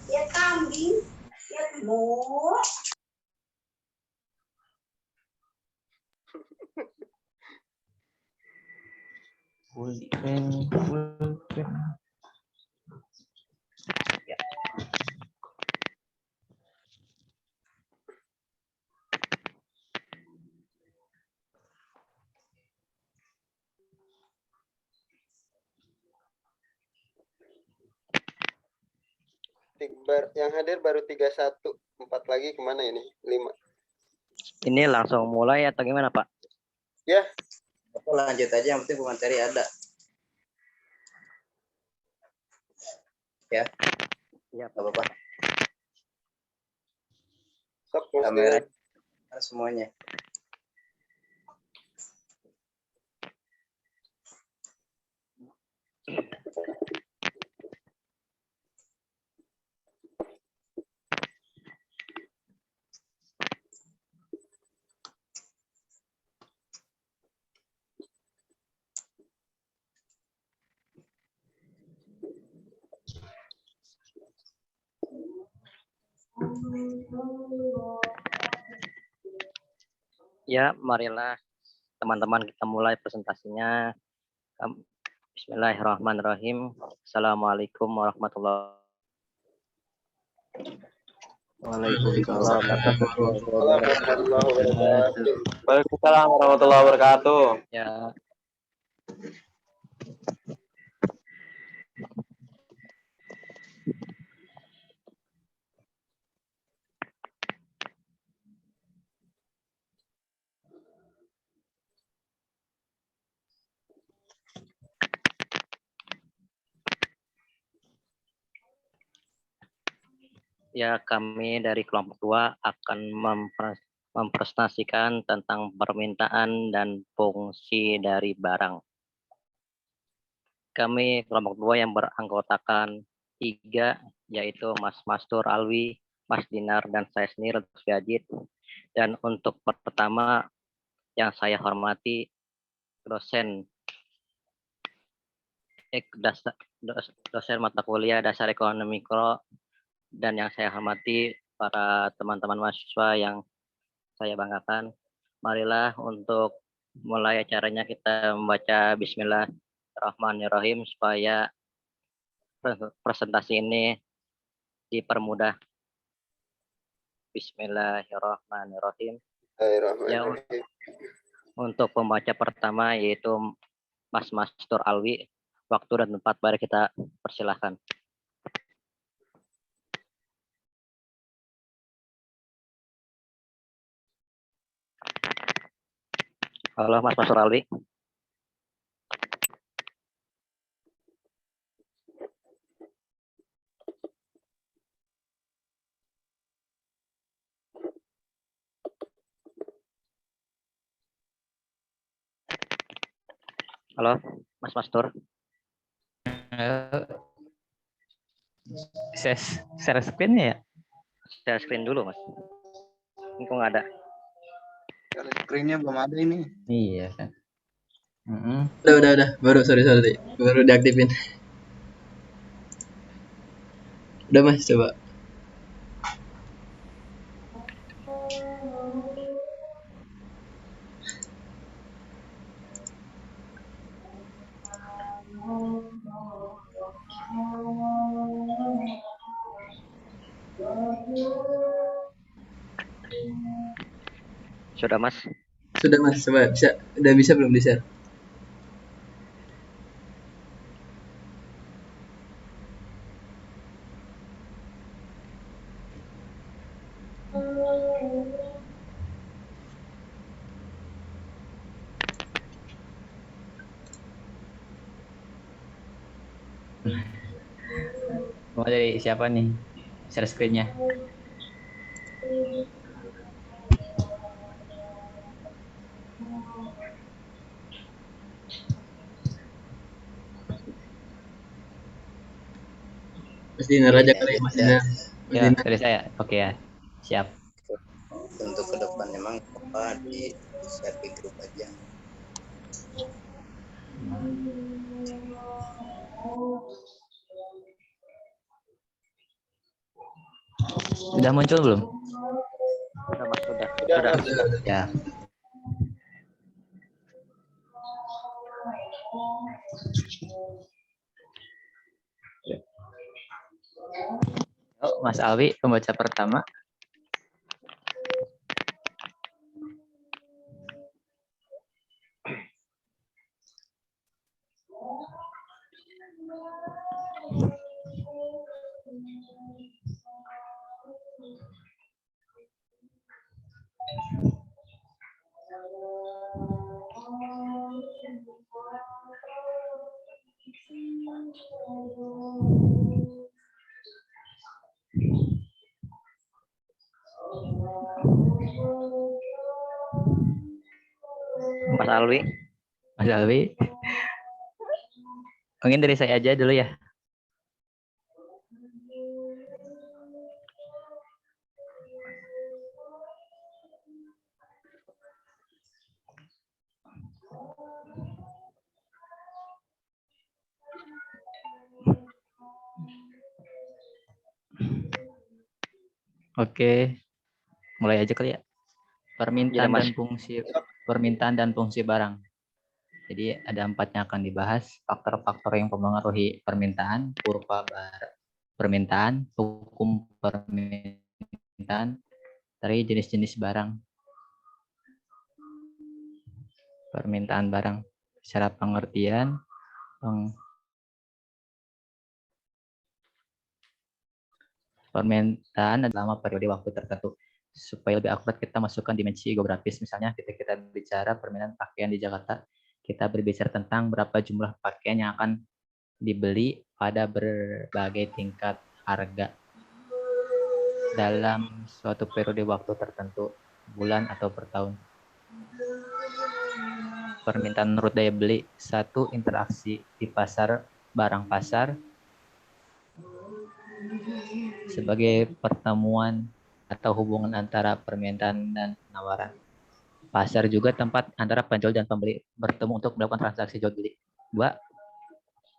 Ya kambing, ya mau. Pulpen. Ya. Yang hadir baru 31, 4 lagi kemana ini? 5. Ini langsung mulai atau gimana, Pak? Ya. Apa lanjut aja, yang penting pemateri ada. Ya. Ya, Gak apa-apa. Sok Kamera semuanya. Ya, marilah teman-teman kita mulai presentasinya. Bismillahirrahmanirrahim. Assalamualaikum warahmatullahi wabarakatuh. Waalaikumsalam warahmatullahi wabarakatuh. Waalaikumsalam warahmatullahi wabarakatuh. Ya. Ya, kami dari kelompok 2 akan mempresentasikan tentang permintaan dan fungsi dari barang. Kami kelompok 2 yang beranggotakan 3, yaitu Mas Mastur Alwi, Mas Dinar, dan saya sendiri, Lutfi Ajid. Dan untuk pertama yang saya hormati dosen mata kuliah dasar ekonomi mikro, dan yang saya hormati para teman-teman mahasiswa yang saya banggakan. Marilah untuk mulai acaranya kita membaca Bismillahirrahmanirrahim supaya presentasi ini dipermudah. Bismillahirrahmanirrahim. Ya, untuk pembaca pertama yaitu Mas Mastur Alwi. Waktu dan tempat mari kita persilahkan. Halo Mas Mastur Alwi. Halo Mas Mastur. Share screen ya? Share screen dulu Mas. Ini kok nggak ada? Share screen-nya belum ada ini. Iya kan. Udah. Baru sorry. Baru diaktifin. Udah Mas, coba. Sudah Mas? Sudah Mas, coba bisa. Udah bisa belum di-share? Mau dari siapa nih? Share screen-nya. Mas Dinar aja kali, Mas Dinar. Ya, dari saya. Oke ya. Siap. Untuk ke depan memang apa di share di grup aja. Udah muncul belum? Sudah Mas, sudah. Udah, Sudah. Mas. Ya. Oh, Mas Alwi, pembaca pertama. Mas Alwi. Mas Alwi. Mungkin dari saya aja dulu ya. Oke, mulai aja kali ya. Iya, Mas. Permintaan dan fungsi barang. Jadi ada 4 yang akan dibahas. Faktor-faktor yang mempengaruhi permintaan, kurva permintaan, hukum permintaan, dari jenis-jenis barang. Permintaan barang secara pengertian, permintaan adalah periode waktu tertentu. Supaya lebih akurat kita masukkan dimensi geografis. Misalnya ketika kita bicara permintaan pakaian di Jakarta, kita berbicara tentang berapa jumlah pakaian yang akan dibeli pada berbagai tingkat harga dalam suatu periode waktu tertentu, bulan atau per tahun. Permintaan menurut daya beli. 1. Interaksi di pasar, barang pasar sebagai pertemuan atau hubungan antara permintaan dan penawaran. Pasar juga tempat antara penjual dan pembeli bertemu untuk melakukan transaksi jual beli. 2.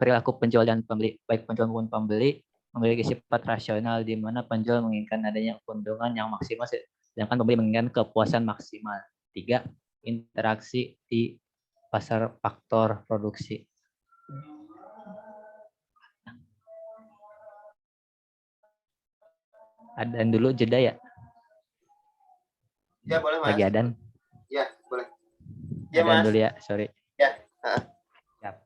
Perilaku penjual dan pembeli, baik penjual maupun pembeli, memiliki sifat rasional di mana penjual menginginkan adanya keuntungan yang maksimal, sedangkan pembeli menginginkan kepuasan maksimal. 3. Interaksi di pasar faktor produksi. Adan dulu jeda ya? Ya, boleh, Mas. Lagi adan? Ya, boleh. Ya, Adan Mas. dulu ya, sorry. Ya. Siap.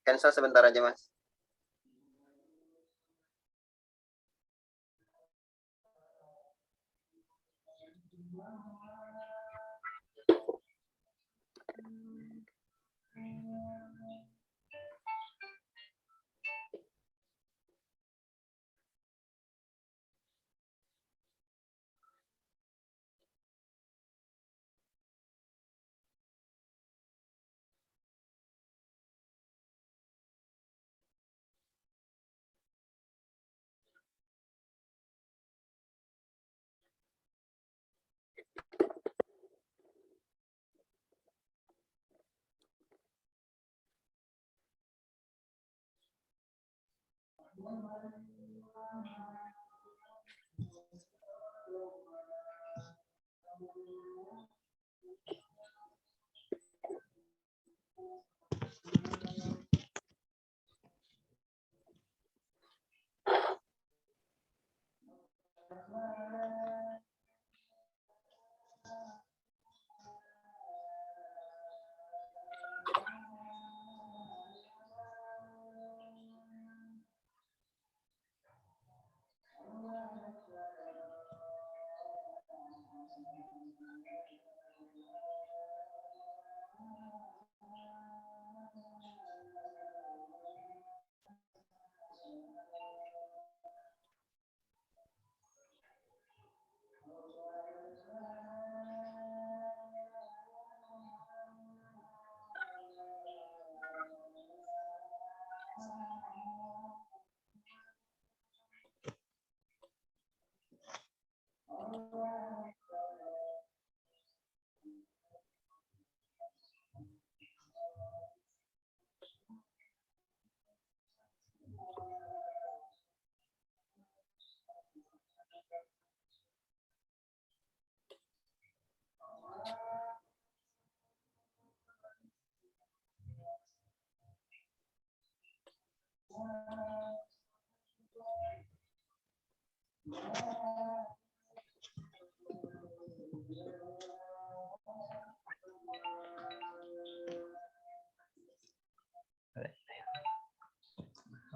Cancel sebentar aja, Mas.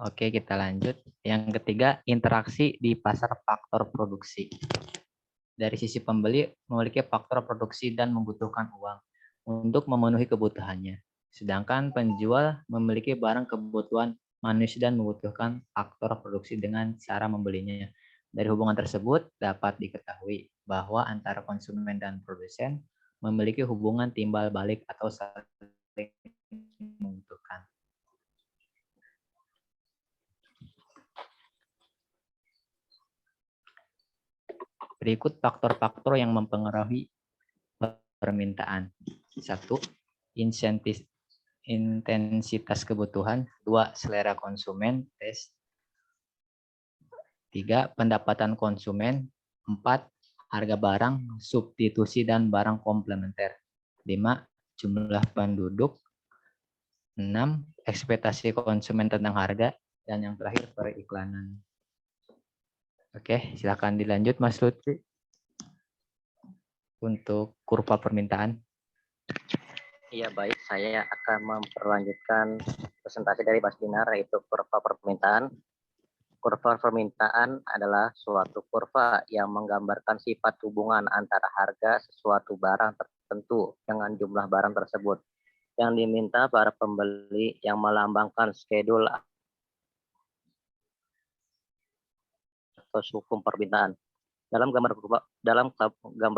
Oke, kita lanjut. Yang ketiga, interaksi di pasar faktor produksi. Dari sisi pembeli memiliki faktor produksi dan membutuhkan uang untuk memenuhi kebutuhannya. Sedangkan penjual memiliki barang kebutuhan manusia dan membutuhkan faktor produksi dengan cara membelinya. Dari hubungan tersebut dapat diketahui bahwa antara konsumen dan produsen memiliki hubungan timbal balik atau saling membutuhkan. Berikut faktor-faktor yang mempengaruhi permintaan. 1. Intensitas kebutuhan. 2. Selera konsumen. Tes. 3. Pendapatan konsumen. 4. Harga barang, substitusi dan barang komplementer. 5. Jumlah penduduk. 6. Ekspektasi konsumen tentang harga. Dan yang terakhir periklanan. Oke, silakan dilanjut Mas Lutfi. Untuk kurva permintaan. Iya, baik. Saya akan memperlanjutkan presentasi dari Mas Dinar, yaitu kurva permintaan. Kurva permintaan adalah suatu kurva yang menggambarkan sifat hubungan antara harga sesuatu barang tertentu dengan jumlah barang tersebut yang diminta para pembeli, yang melambangkan schedule atau hukum permintaan. Dalam gambar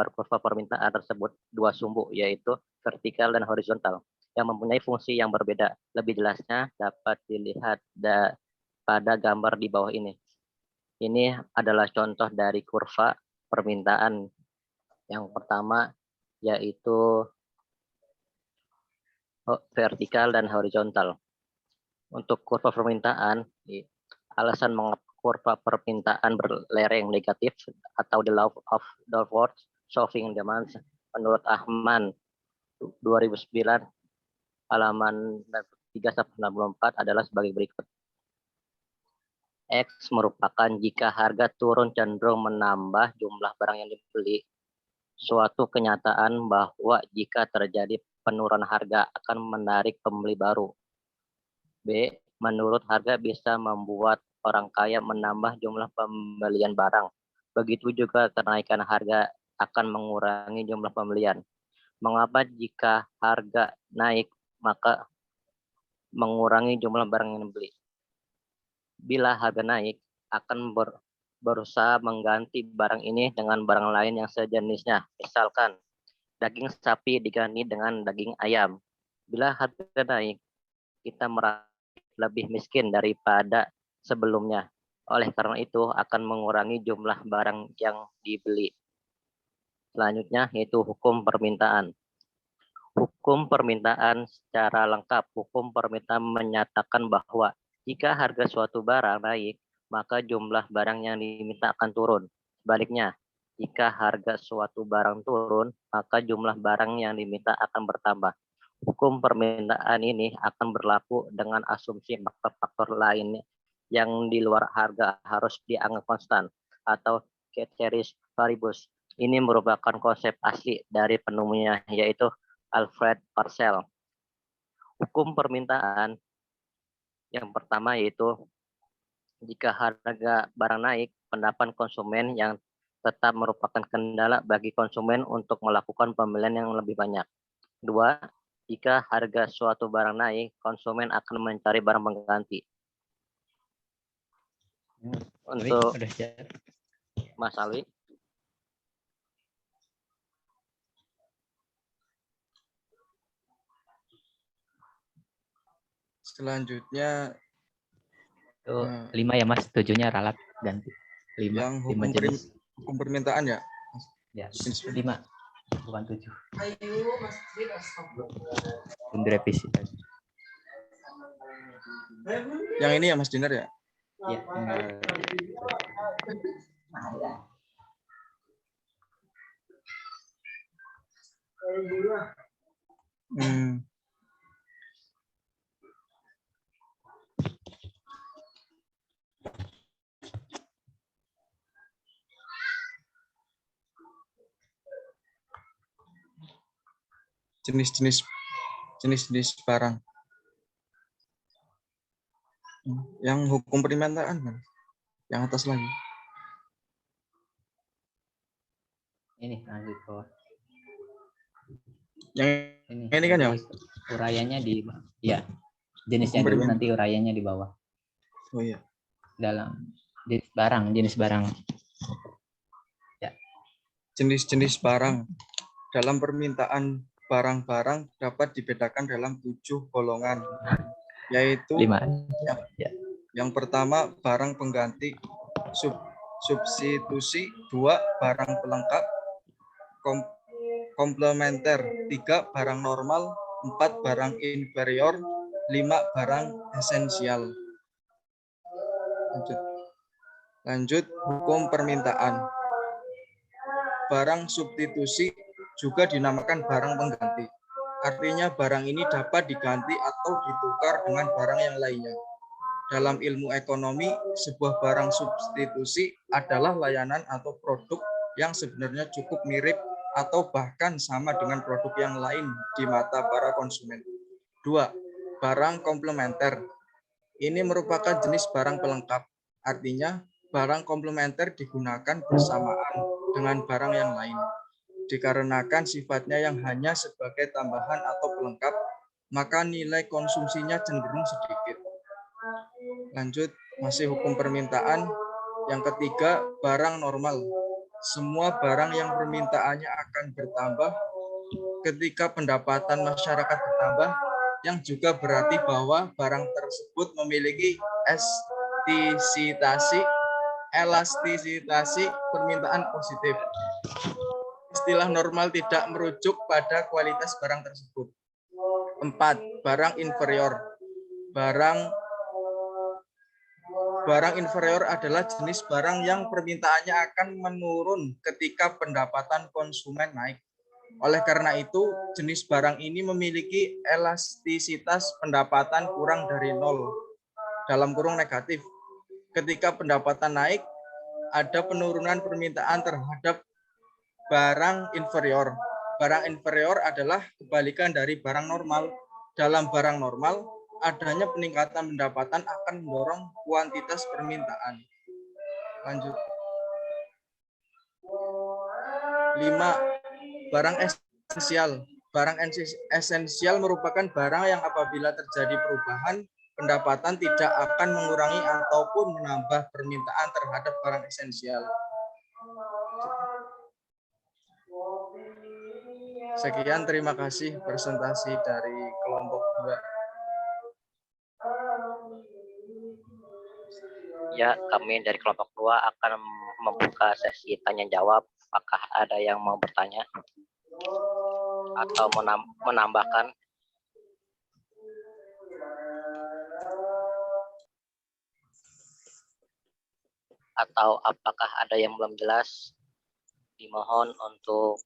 kurva permintaan tersebut dua sumbu, yaitu vertikal dan horizontal, yang mempunyai fungsi yang berbeda. Lebih jelasnya dapat dilihat pada gambar di bawah ini. Ini adalah contoh dari kurva permintaan. Yang pertama yaitu vertikal dan horizontal. Untuk kurva permintaan, alasan mengapa kurva permintaan berlereng negatif atau the law of downward shifting demands menurut Ahman 2009 halaman 3-64 adalah sebagai berikut. X merupakan jika harga turun cenderung menambah jumlah barang yang dibeli. Suatu kenyataan bahwa jika terjadi penurunan harga akan menarik pembeli baru. B. Menurut harga bisa membuat orang kaya menambah jumlah pembelian barang. Begitu juga kenaikan harga akan mengurangi jumlah pembelian. Mengapa jika harga naik maka mengurangi jumlah barang yang dibeli? Bila harga naik akan berusaha mengganti barang ini dengan barang lain yang sejenisnya. Misalkan daging sapi diganti dengan daging ayam. Bila harga naik, kita merasa lebih miskin daripada sebelumnya. Oleh karena itu akan mengurangi jumlah barang yang dibeli. Selanjutnya yaitu hukum permintaan. Hukum permintaan secara lengkap. Hukum permintaan menyatakan bahwa jika harga suatu barang naik, maka jumlah barang yang diminta akan turun. Sebaliknya, jika harga suatu barang turun, maka jumlah barang yang diminta akan bertambah. Hukum permintaan ini akan berlaku dengan asumsi faktor-faktor lain yang di luar harga harus dianggap konstan atau ceteris paribus. Ini merupakan konsep asli dari penemunya, yaitu Alfred Parcel. Hukum permintaan yang pertama yaitu jika harga barang naik, pendapat konsumen yang tetap merupakan kendala bagi konsumen untuk melakukan pembelian yang lebih banyak. 2. Jika harga suatu barang naik, konsumen akan mencari barang pengganti. Untuk Mas Alwi. Selanjutnya Itu 5 ya Mas, 7-nya ralat ganti. 5. yang 5 hukum, jenis. hukum permintaan ya. Ya, 5. Bukan 7. Ayo, Mas Untuk revisi. Yang ini ya Mas Dinar ya. Ya, jenis-jenis barang. Yang hukum permintaan kan? Yang atas lagi. Ini lanjut ke Yang ini kan ya? nanti uraiannya di ya jenisnya Hukum dulu, permintaan. nanti uraiannya di bawah. Oh iya. Dalam jenis barang. Jenis-jenis barang. Dalam permintaan barang-barang dapat dibedakan dalam 7 golongan, yaitu 5. yang pertama barang pengganti, substitusi, 2 barang pelengkap, komplementer, 3 barang normal, 4 barang inferior, 5 barang esensial. Lanjut hukum permintaan. Barang substitusi juga dinamakan barang pengganti. Artinya barang ini dapat diganti atau ditukar dengan barang yang lainnya. Dalam ilmu ekonomi, sebuah barang substitusi adalah layanan atau produk yang sebenarnya cukup mirip atau bahkan sama dengan produk yang lain di mata para konsumen. 2. Barang komplementer. Ini merupakan jenis barang pelengkap. Artinya, barang komplementer digunakan bersamaan dengan barang yang lain. Dikarenakan sifatnya yang hanya sebagai tambahan atau pelengkap, maka nilai konsumsinya cenderung sedikit. Lanjut, masih hukum permintaan. Yang ketiga, barang normal. Semua barang yang permintaannya akan bertambah ketika pendapatan masyarakat bertambah, yang juga berarti bahwa barang tersebut memiliki elastisitasi permintaan positif. Istilah normal tidak merujuk pada kualitas barang tersebut. 4. Barang inferior. Barang inferior adalah jenis barang yang permintaannya akan menurun ketika pendapatan konsumen naik. Oleh karena itu, jenis barang ini memiliki elastisitas pendapatan kurang dari 0, dalam kurung negatif. Ketika pendapatan naik, ada penurunan permintaan terhadap barang inferior. Barang inferior adalah kebalikan dari barang normal. Dalam barang normal, adanya peningkatan pendapatan akan mendorong kuantitas permintaan. Lanjut. 5. Barang esensial. Barang esensial merupakan barang yang apabila terjadi perubahan, pendapatan tidak akan mengurangi ataupun menambah permintaan terhadap barang esensial. Sekian, terima kasih presentasi dari kelompok 2. Ya, kami dari kelompok 2 akan membuka sesi tanya jawab. Apakah ada yang mau bertanya atau menambahkan? Atau apakah ada yang belum jelas? Dimohon untuk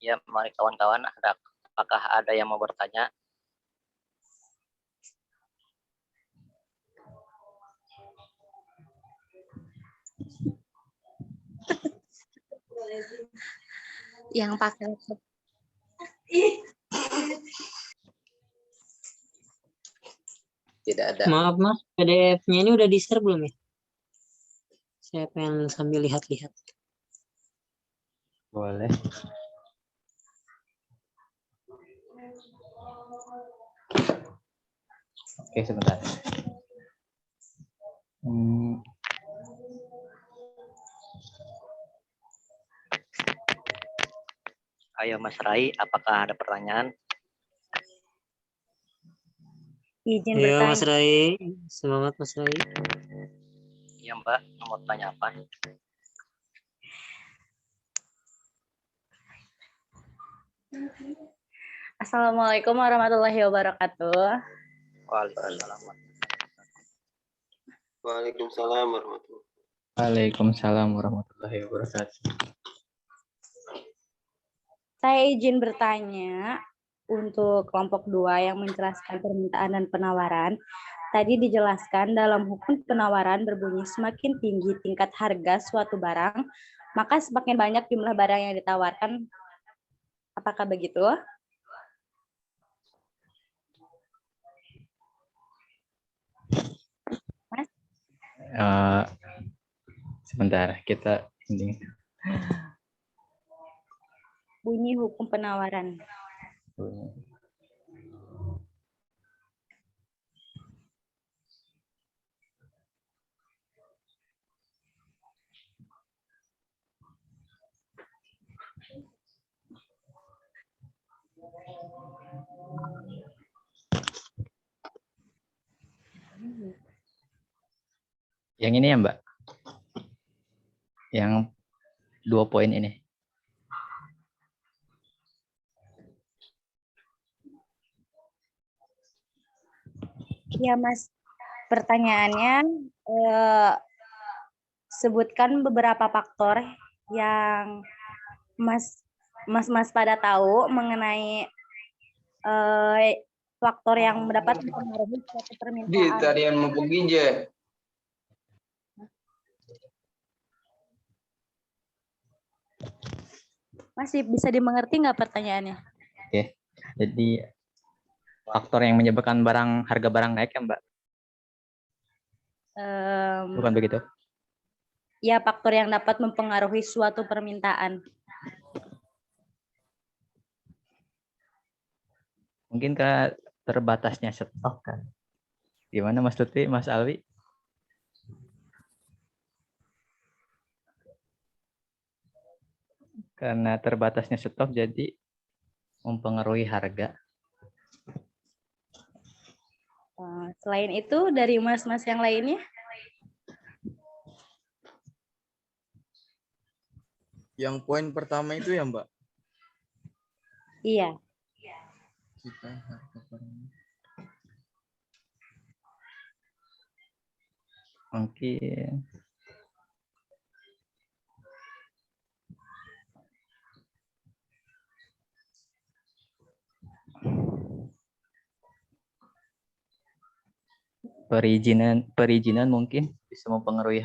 ya, mari kawan-kawan, apakah ada yang mau bertanya? Yang pakai laptop. Tidak ada. Maaf mas, PDF-nya ini udah di-share belum ya? Saya pengen sambil lihat-lihat. Boleh. Oke, sebentar. Ayo Mas Rai, apakah ada pertanyaan? Izin Ayo bertanya. Mas Rai, semangat Mas Rai. Ya Mbak, mau tanya apa? Assalamualaikum warahmatullahi wabarakatuh. Waalaikumsalam. Waalaikumsalam warahmatullahi. Waalaikumsalam warahmatullahi wabarakatuh. Saya izin bertanya untuk kelompok 2 yang menjelaskan permintaan dan penawaran. tadi dijelaskan dalam hukum penawaran berbunyi semakin tinggi tingkat harga suatu barang, maka semakin banyak jumlah barang yang ditawarkan. Apakah begitu? Mas? Sebentar, kita ini. Bunyi hukum penawaran. Yang ini ya Mbak? Yang 2 poin ini. Ya Mas, pertanyaannya sebutkan beberapa faktor yang Mas pada tahu mengenai faktor yang dapat mempengaruhi suatu permintaan. Di tadi yang mau je. Masih bisa dimengerti nggak pertanyaannya? Oke, jadi faktor yang menyebabkan harga barang naik ya Mbak? Bukan begitu? Ya, faktor yang dapat mempengaruhi suatu permintaan. Mungkin terbatasnya stok kan? Gimana Mas Tuti, Mas Alwi? Karena terbatasnya stok jadi mempengaruhi harga. Selain itu dari mas-mas yang lainnya? Yang poin pertama itu ya Mbak? Iya. Kita harga barang. Mungkin perizinan mungkin bisa mempengaruhi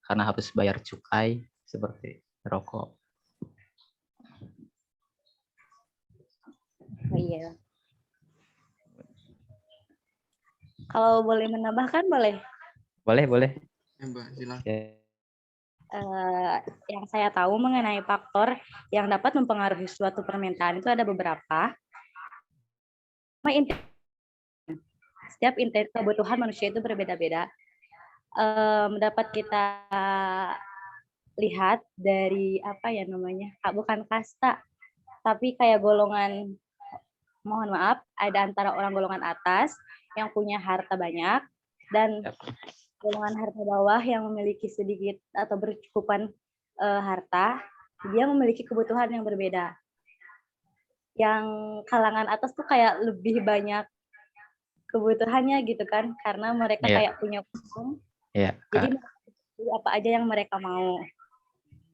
karena harus bayar cukai seperti rokok. Oh iya. Kalau boleh menambahkan boleh? Boleh. Ya Mbak, silakan. Yang saya tahu mengenai faktor yang dapat mempengaruhi suatu permintaan itu ada beberapa. Setiap kebutuhan manusia itu berbeda-beda. Dapat kita lihat dari bukan kasta, tapi kayak golongan, mohon maaf, ada antara orang golongan atas yang punya harta banyak dan golongan harta bawah yang memiliki sedikit atau bercukupan harta, dia memiliki kebutuhan yang berbeda. Yang kalangan atas tuh kayak lebih banyak kebutuhannya gitu kan, karena mereka kayak punya uang, jadi apa aja yang mereka mau.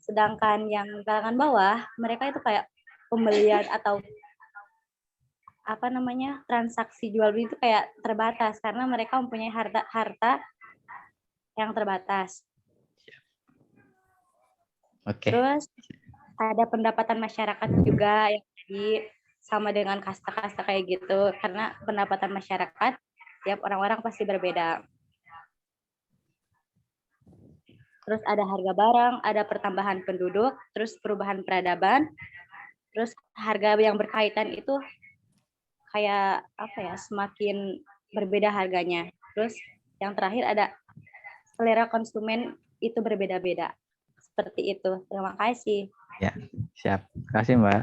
Sedangkan yang kalangan bawah, mereka itu kayak pembelian atau transaksi jual beli itu kayak terbatas karena mereka mempunyai harta yang terbatas. Terus ada pendapatan masyarakat juga yang tadi sama dengan kasta-kasta kayak gitu, karena pendapatan masyarakat tiap orang-orang pasti berbeda. Terus ada harga barang, ada pertambahan penduduk, terus perubahan peradaban, terus harga yang berkaitan itu kayak semakin berbeda harganya. Terus yang terakhir ada selera konsumen itu berbeda-beda. Seperti itu. Terima kasih. Ya, siap. Terima kasih Mbak.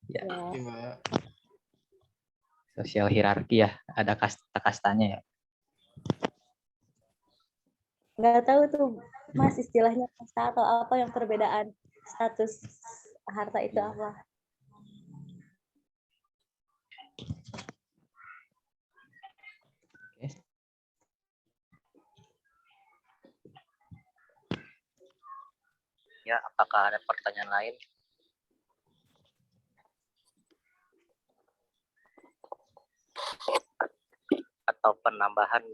Ya. Sosial hierarki ya, ada kasta-kastanya ya. Nggak tahu tuh Mas istilahnya kasta atau apa yang perbedaan status harta itu apa? Ya, apakah ada pertanyaan lain? atau penambahan.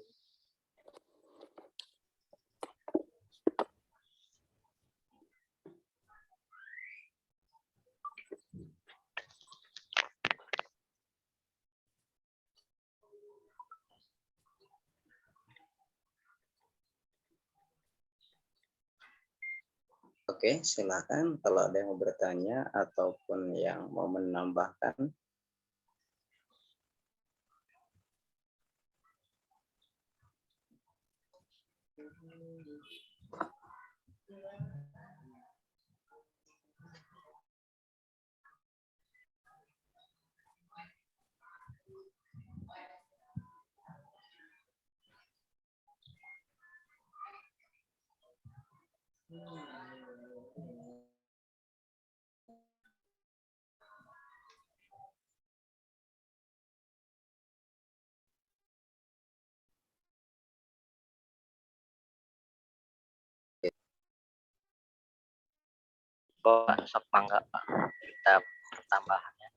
Oke, silakan kalau ada yang mau bertanya ataupun yang mau menambahkan. Sok mangga Pak, kita tambahannya.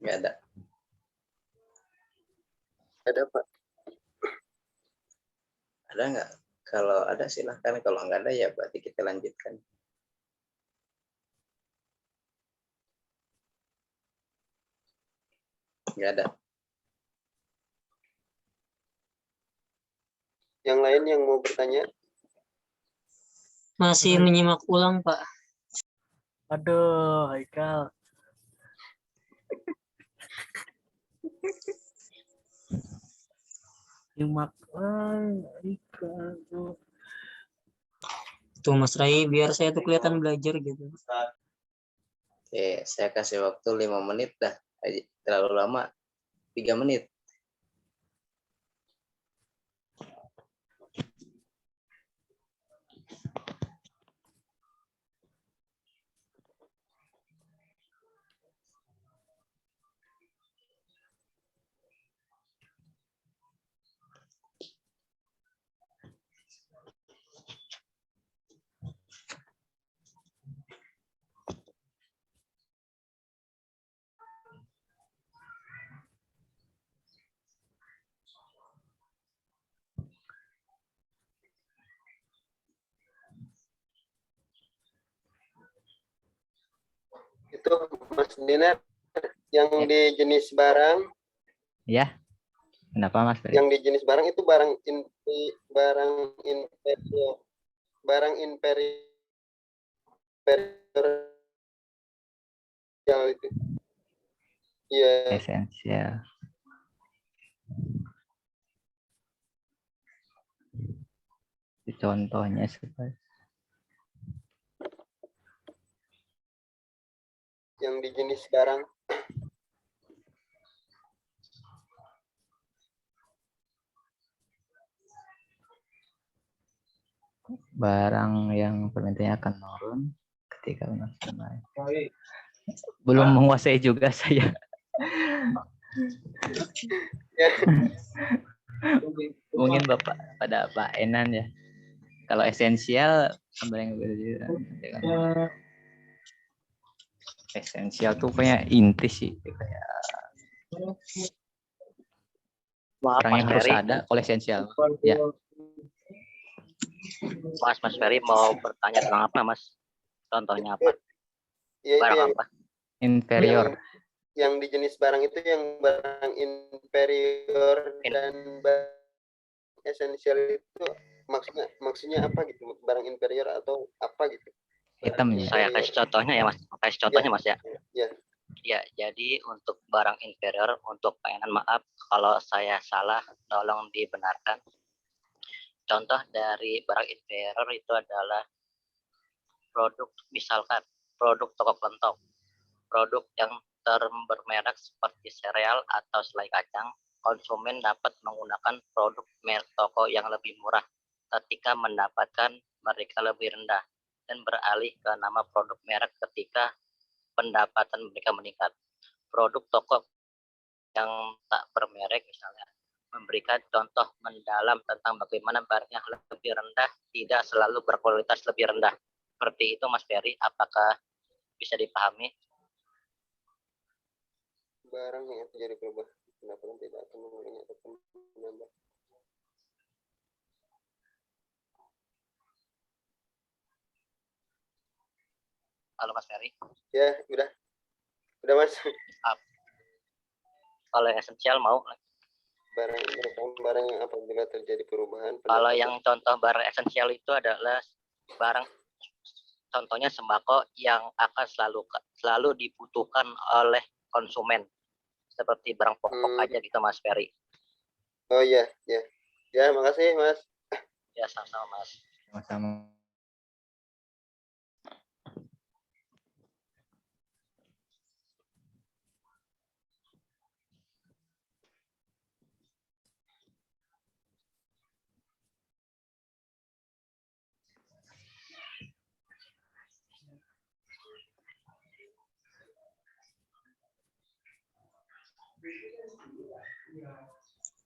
Nggak ada. Ada Pak. Ada nggak? Kalau ada silahkan, kalau nggak ada ya berarti kita lanjutkan. Nggak ada. Yang lain yang mau bertanya? Masih menyimak ulang, Pak. Aduh, Haikal. Nyimak Haikal. Tuh Mas Rai, biar saya tuh kelihatan belajar gitu. Oke, saya kasih waktu 5 menit dah. Terlalu lama, 3 menit. Itu Mas Dinar yang di jenis barang. Ya. Kenapa Mas Ferry? Yang di jenis barang itu barang inferior. Barang inferior itu. Iya. Esensial. Contohnya seperti Yang di jenis barang. barang yang permintaannya akan menurun ketika naik. Belum menguasai juga saya. Mungkin Bapak pada Pak Enan ya. Kalau esensial yang esensial tuh kayak inti sih, kayak barang yang harus ada oleh esensial. Ya. Mas Ferry mau bertanya tentang apa Mas? Contohnya apa? Ya, Barang apa? Inferior. Yang di jenis barang itu yang barang inferior dan barang esensial itu maksudnya apa gitu? Barang inferior atau apa gitu? Hitamnya. Saya kasih contohnya ya Mas. Kasih contohnya Mas ya. Ya. Ya, jadi untuk barang inferior, untuk Pak Enan maaf kalau saya salah, tolong dibenarkan. Contoh dari barang inferior itu adalah produk, misalkan produk toko kelontong, produk yang bermerek seperti sereal atau selai kacang. Konsumen dapat menggunakan produk merek toko yang lebih murah ketika mendapatkan mereka lebih rendah dan beralih ke nama produk merek ketika pendapatan mereka meningkat. Produk toko yang tak bermerek misalnya memberikan contoh mendalam tentang bagaimana barangnya lebih rendah tidak selalu berkualitas lebih rendah. Seperti itu Mas Ferry, apakah bisa dipahami? barang yang terjadi perubahan pendapatan tidak akan mengurangi ataupun menambah. Halo Mas Ferry. Ya, udah Mas. Kalau yang esensial mau. Barang merupakan barang yang apabila terjadi perubahan. Kalau yang contoh barang esensial itu adalah barang contohnya sembako yang akan selalu dibutuhkan oleh konsumen, seperti barang pokok aja gitu Mas Ferry. Oh iya, ya makasih Mas. Ya sama-sama Mas. Sama-sama.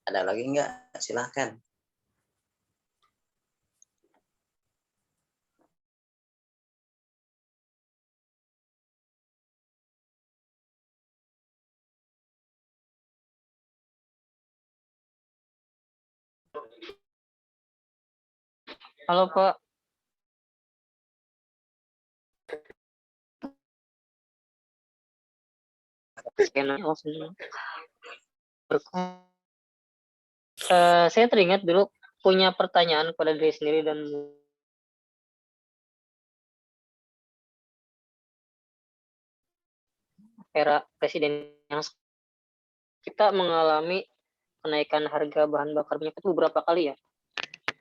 Ada lagi nggak? Silahkan. Halo Pak. Saya teringat dulu punya pertanyaan kepada diri sendiri dan era presiden yang kita mengalami kenaikan harga bahan bakar minyak itu beberapa kali ya.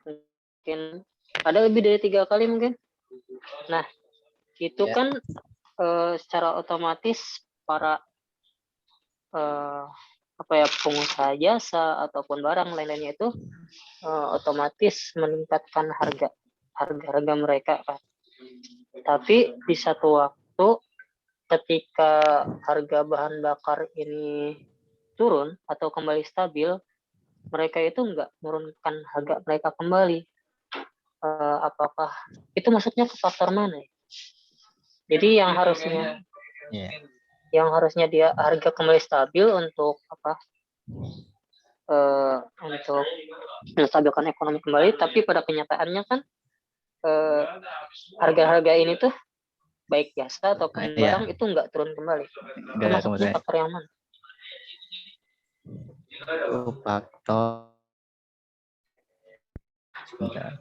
Mungkin ada lebih dari 3 kali mungkin. Nah, itu kan secara otomatis para pengusaha jasa ataupun barang lain-lainnya itu otomatis meningkatkan harga mereka kan. Tapi di satu waktu ketika harga bahan bakar ini turun atau kembali stabil, mereka itu nggak menurunkan harga mereka kembali. Apakah itu maksudnya ke faktor mana ya? Jadi yang harusnya dia harga kembali stabil untuk untuk menstabilkan ekonomi kembali, tapi pada kenyataannya kan harga-harga ini tuh baik jasa ataupun barang itu nggak turun kembali. Itu maksudnya faktor yang mana? Faktor sebentar.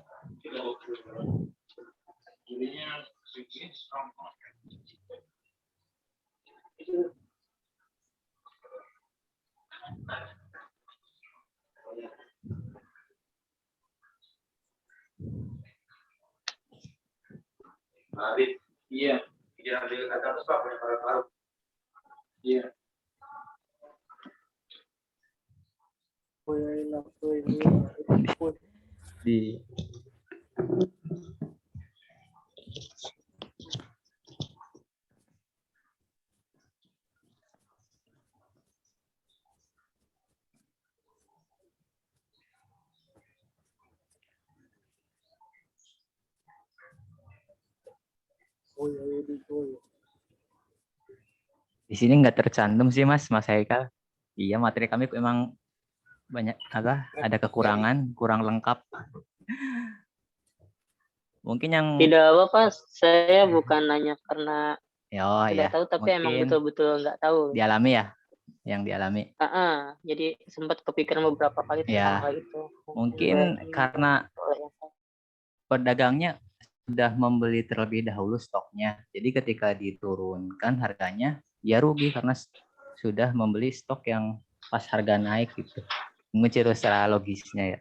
Iya, jangan dikatakan Pak punya para tahu. Iya. Di Di sini nggak tercantum sih Mas Haikal. Iya, materi kami memang banyak ada kekurangan, kurang lengkap. Mungkin yang tidak apa-apa, saya bukan nanya karena tidak tahu, tapi emang betul-betul nggak tahu. Dialami ya, yang dialami. Jadi sempat kepikiran beberapa kali tentang hal itu. Mungkin karena pedagangnya sudah membeli terlebih dahulu stoknya. Jadi ketika diturunkan harganya, ya rugi karena sudah membeli stok yang pas harga naik gitu. Mungkin secara logisnya ya.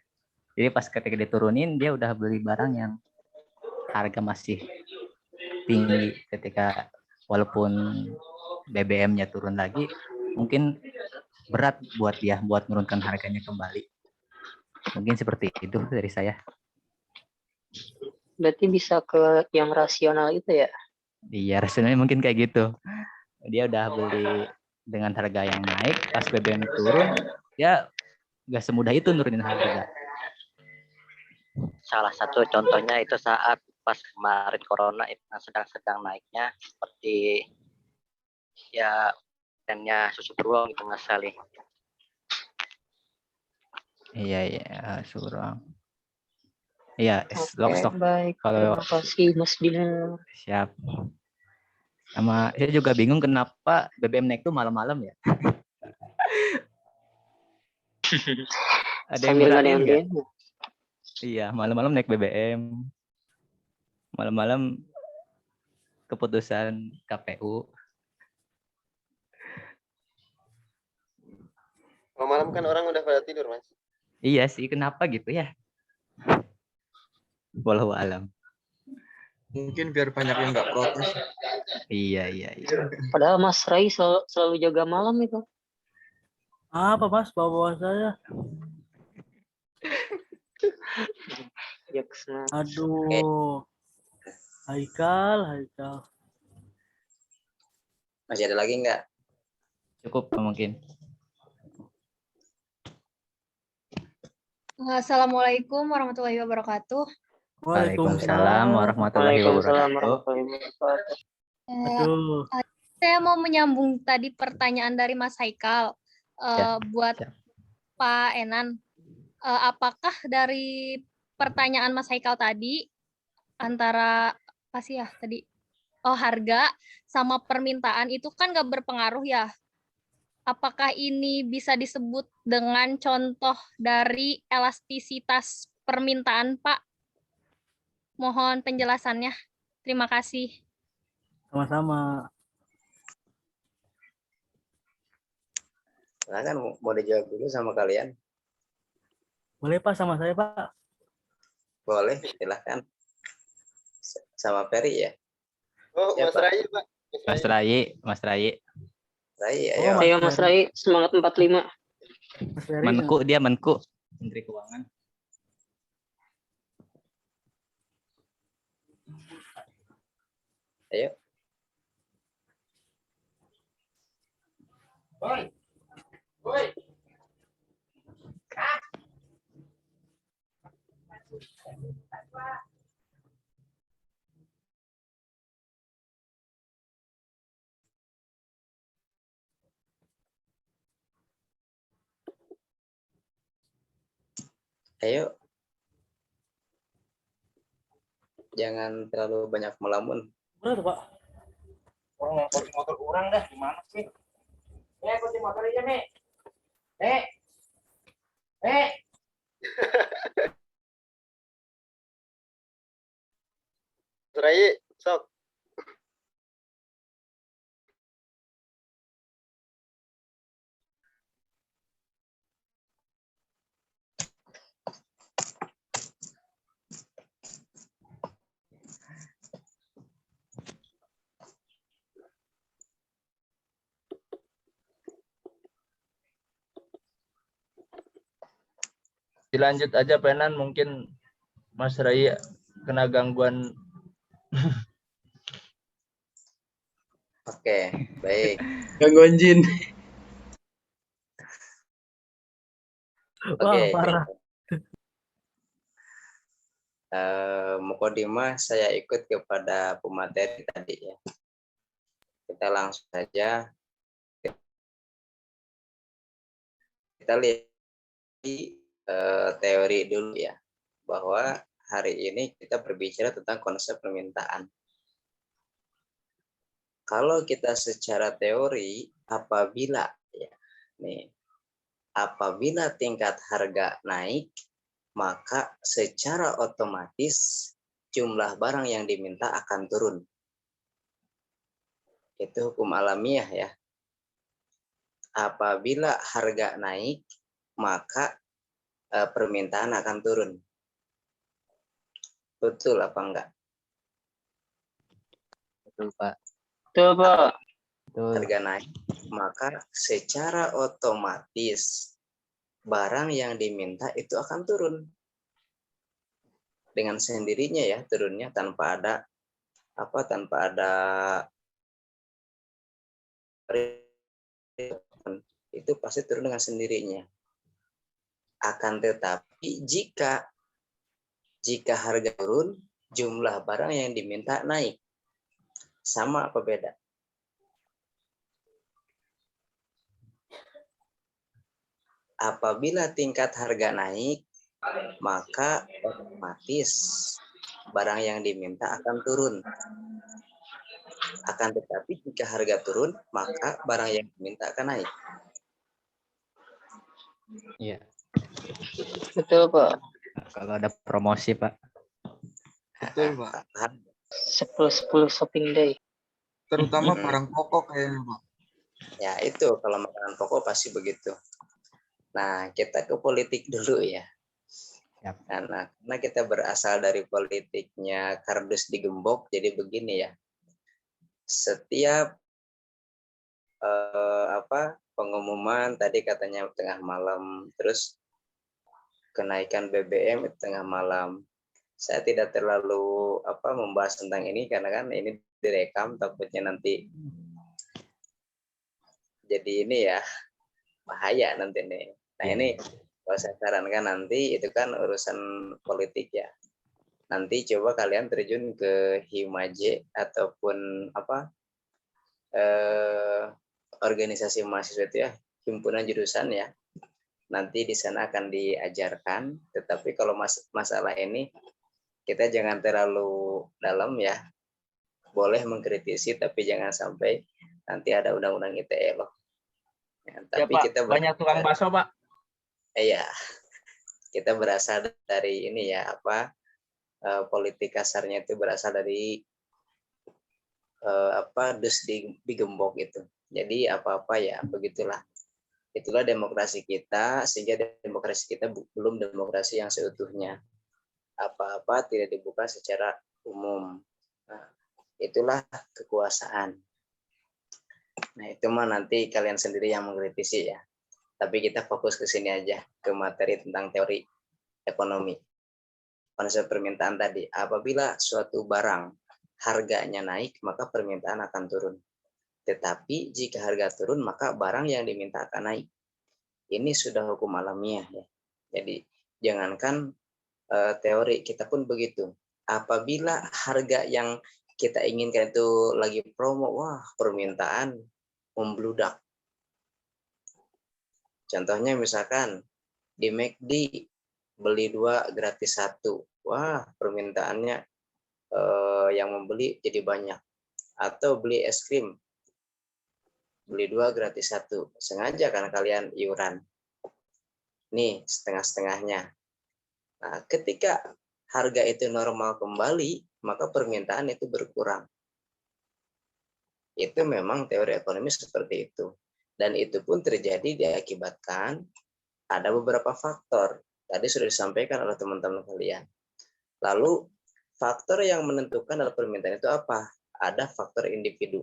Jadi pas ketika diturunin, dia udah beli barang yang harga masih tinggi. Ketika walaupun BBM-nya turun lagi, mungkin berat buat dia buat menurunkan harganya kembali. Mungkin seperti itu dari saya. Berarti bisa ke yang rasional itu ya? Iya, rasionalnya mungkin kayak gitu. Dia udah beli dengan harga yang naik, pas BBM turun, ya nggak semudah itu nurunin harga. Salah satu contohnya itu saat pas kemarin corona itu sedang naiknya, seperti ya ikannya susu beruang gitu Mas Ali. Iya, surang. Iya, stok. Baik. Kalau Terima kasih Mas Bina. siap. Sama saya juga bingung kenapa BBM naik tuh malam-malam ya. Ada yang Sambil nggak ada merhatiin yang nggak? demo. Iya, malam-malam naik BBM. Malam-malam keputusan KPU. Kalau malam kan orang udah pada tidur, Mas. Iya sih, kenapa gitu ya? Wallahu alam. Mungkin biar banyak yang nggak protes. Iya. Padahal Mas Rai selalu jaga malam itu. Apa Mas bawa saya? Jaksna. Aduh. Haikal. Masih ada lagi nggak? Cukup mungkin. Assalamualaikum warahmatullahi wabarakatuh. Waalaikumsalam warahmatullahi wabarakatuh. Aduh. Saya mau menyambung tadi pertanyaan dari Mas Haikal buat Pak Enan. Apakah dari pertanyaan Mas Haikal tadi antara apa sih ya tadi? Harga sama permintaan itu kan nggak berpengaruh ya? Apakah ini bisa disebut dengan contoh dari elastisitas permintaan, Pak? Mohon penjelasannya. Terima kasih. Sama-sama. Silakan mau dijawab dulu sama kalian. Boleh Pak sama saya Pak? Boleh, silahkan. Sama Ferry ya? Oh, Mas Rai, Pak. Mas Rai. Ayo. Ayo Mas Rai, semangat 45. Menku, dia Menku. Menteri Keuangan. Ayo. Boy. Ayo. Jangan terlalu banyak melamun. Boleh tuh Pak. Orang yang kunci motor kurang dah, gimana sih? Kunci motor aja, Nek. Mas Rai, sok. Dilanjut aja Penan, mungkin Mas Rai kena gangguan. Oke, baik. Gangguan jin. Oke. Parah. Mukodimah saya ikut kepada pemateri tadi ya. Kita langsung saja. Kita lihat teori dulu ya, bahwa hari ini kita berbicara tentang konsep permintaan. Kalau kita secara teori, apabila tingkat harga naik, maka secara otomatis jumlah barang yang diminta akan turun. Itu hukum alamiah ya. Apabila harga naik, maka permintaan akan turun. Betul apa enggak? Betul, Pak. Betul, Pak. Harga naik, maka secara otomatis barang yang diminta itu akan turun. Dengan sendirinya ya, turunnya tanpa ada itu pasti turun dengan sendirinya. Akan tetapi jika harga turun, jumlah barang yang diminta naik. Sama apa beda? apabila tingkat harga naik, maka otomatis barang yang diminta akan turun. Akan tetapi jika harga turun, maka barang yang diminta akan naik. Iya. Betul, Pak. Kalau ada promosi, Pak. Betul, Pak. 10 shopping day. Terutama barang pokok kayaknya, Pak. Ya, itu kalau makanan pokok pasti begitu. Nah, kita ke politik dulu ya. Karena kita berasal dari politiknya kardus digembok, jadi begini ya. Setiap pengumuman tadi katanya tengah malam, terus kenaikan BBM tengah malam. Saya tidak terlalu membahas tentang ini karena kan ini direkam, takutnya nanti jadi ini ya bahaya nanti nih. Nah ini kalau saya sarankan nanti itu kan urusan politik ya. Nanti coba kalian terjun ke Himaje ataupun organisasi mahasiswa itu ya, himpunan jurusan ya. Nanti di sana akan diajarkan, tetapi kalau masalah ini kita jangan terlalu dalam ya. Boleh mengkritisi tapi jangan sampai nanti ada undang-undang ITE loh. Ya, tapi Pak, kita banyak tukang bakso, Pak. Iya. Kita berasal dari ini ya, politik kasarnya itu berasal dari dus digembok itu. Jadi apa-apa ya begitulah. Itulah demokrasi kita, sehingga demokrasi kita belum demokrasi yang seutuhnya. Apa-apa tidak dibuka secara umum. Nah, itulah kekuasaan. Nah, itu mah nanti kalian sendiri yang mengkritisi ya. Tapi kita fokus ke sini aja, ke materi tentang teori ekonomi. Konsep permintaan tadi, apabila suatu barang harganya naik, maka permintaan akan turun. Tetapi jika harga turun, maka barang yang diminta akan naik. Ini sudah hukum alamiah ya. Jadi jangankan teori, kita pun begitu. Apabila harga yang kita inginkan itu lagi promo, wah permintaan membludak. Contohnya misalkan di McD beli 2 gratis 1. Wah, permintaannya yang membeli jadi banyak. Atau beli es krim. Beli 2 gratis 1. Sengaja karena kalian iuran. Nih, setengah-setengahnya. Nah, ketika harga itu normal kembali, maka permintaan itu berkurang. Itu memang teori ekonomi seperti itu. Dan itu pun terjadi diakibatkan ada beberapa faktor. Tadi sudah disampaikan oleh teman-teman kalian. Lalu faktor yang menentukan dalam permintaan itu apa? Ada faktor individu.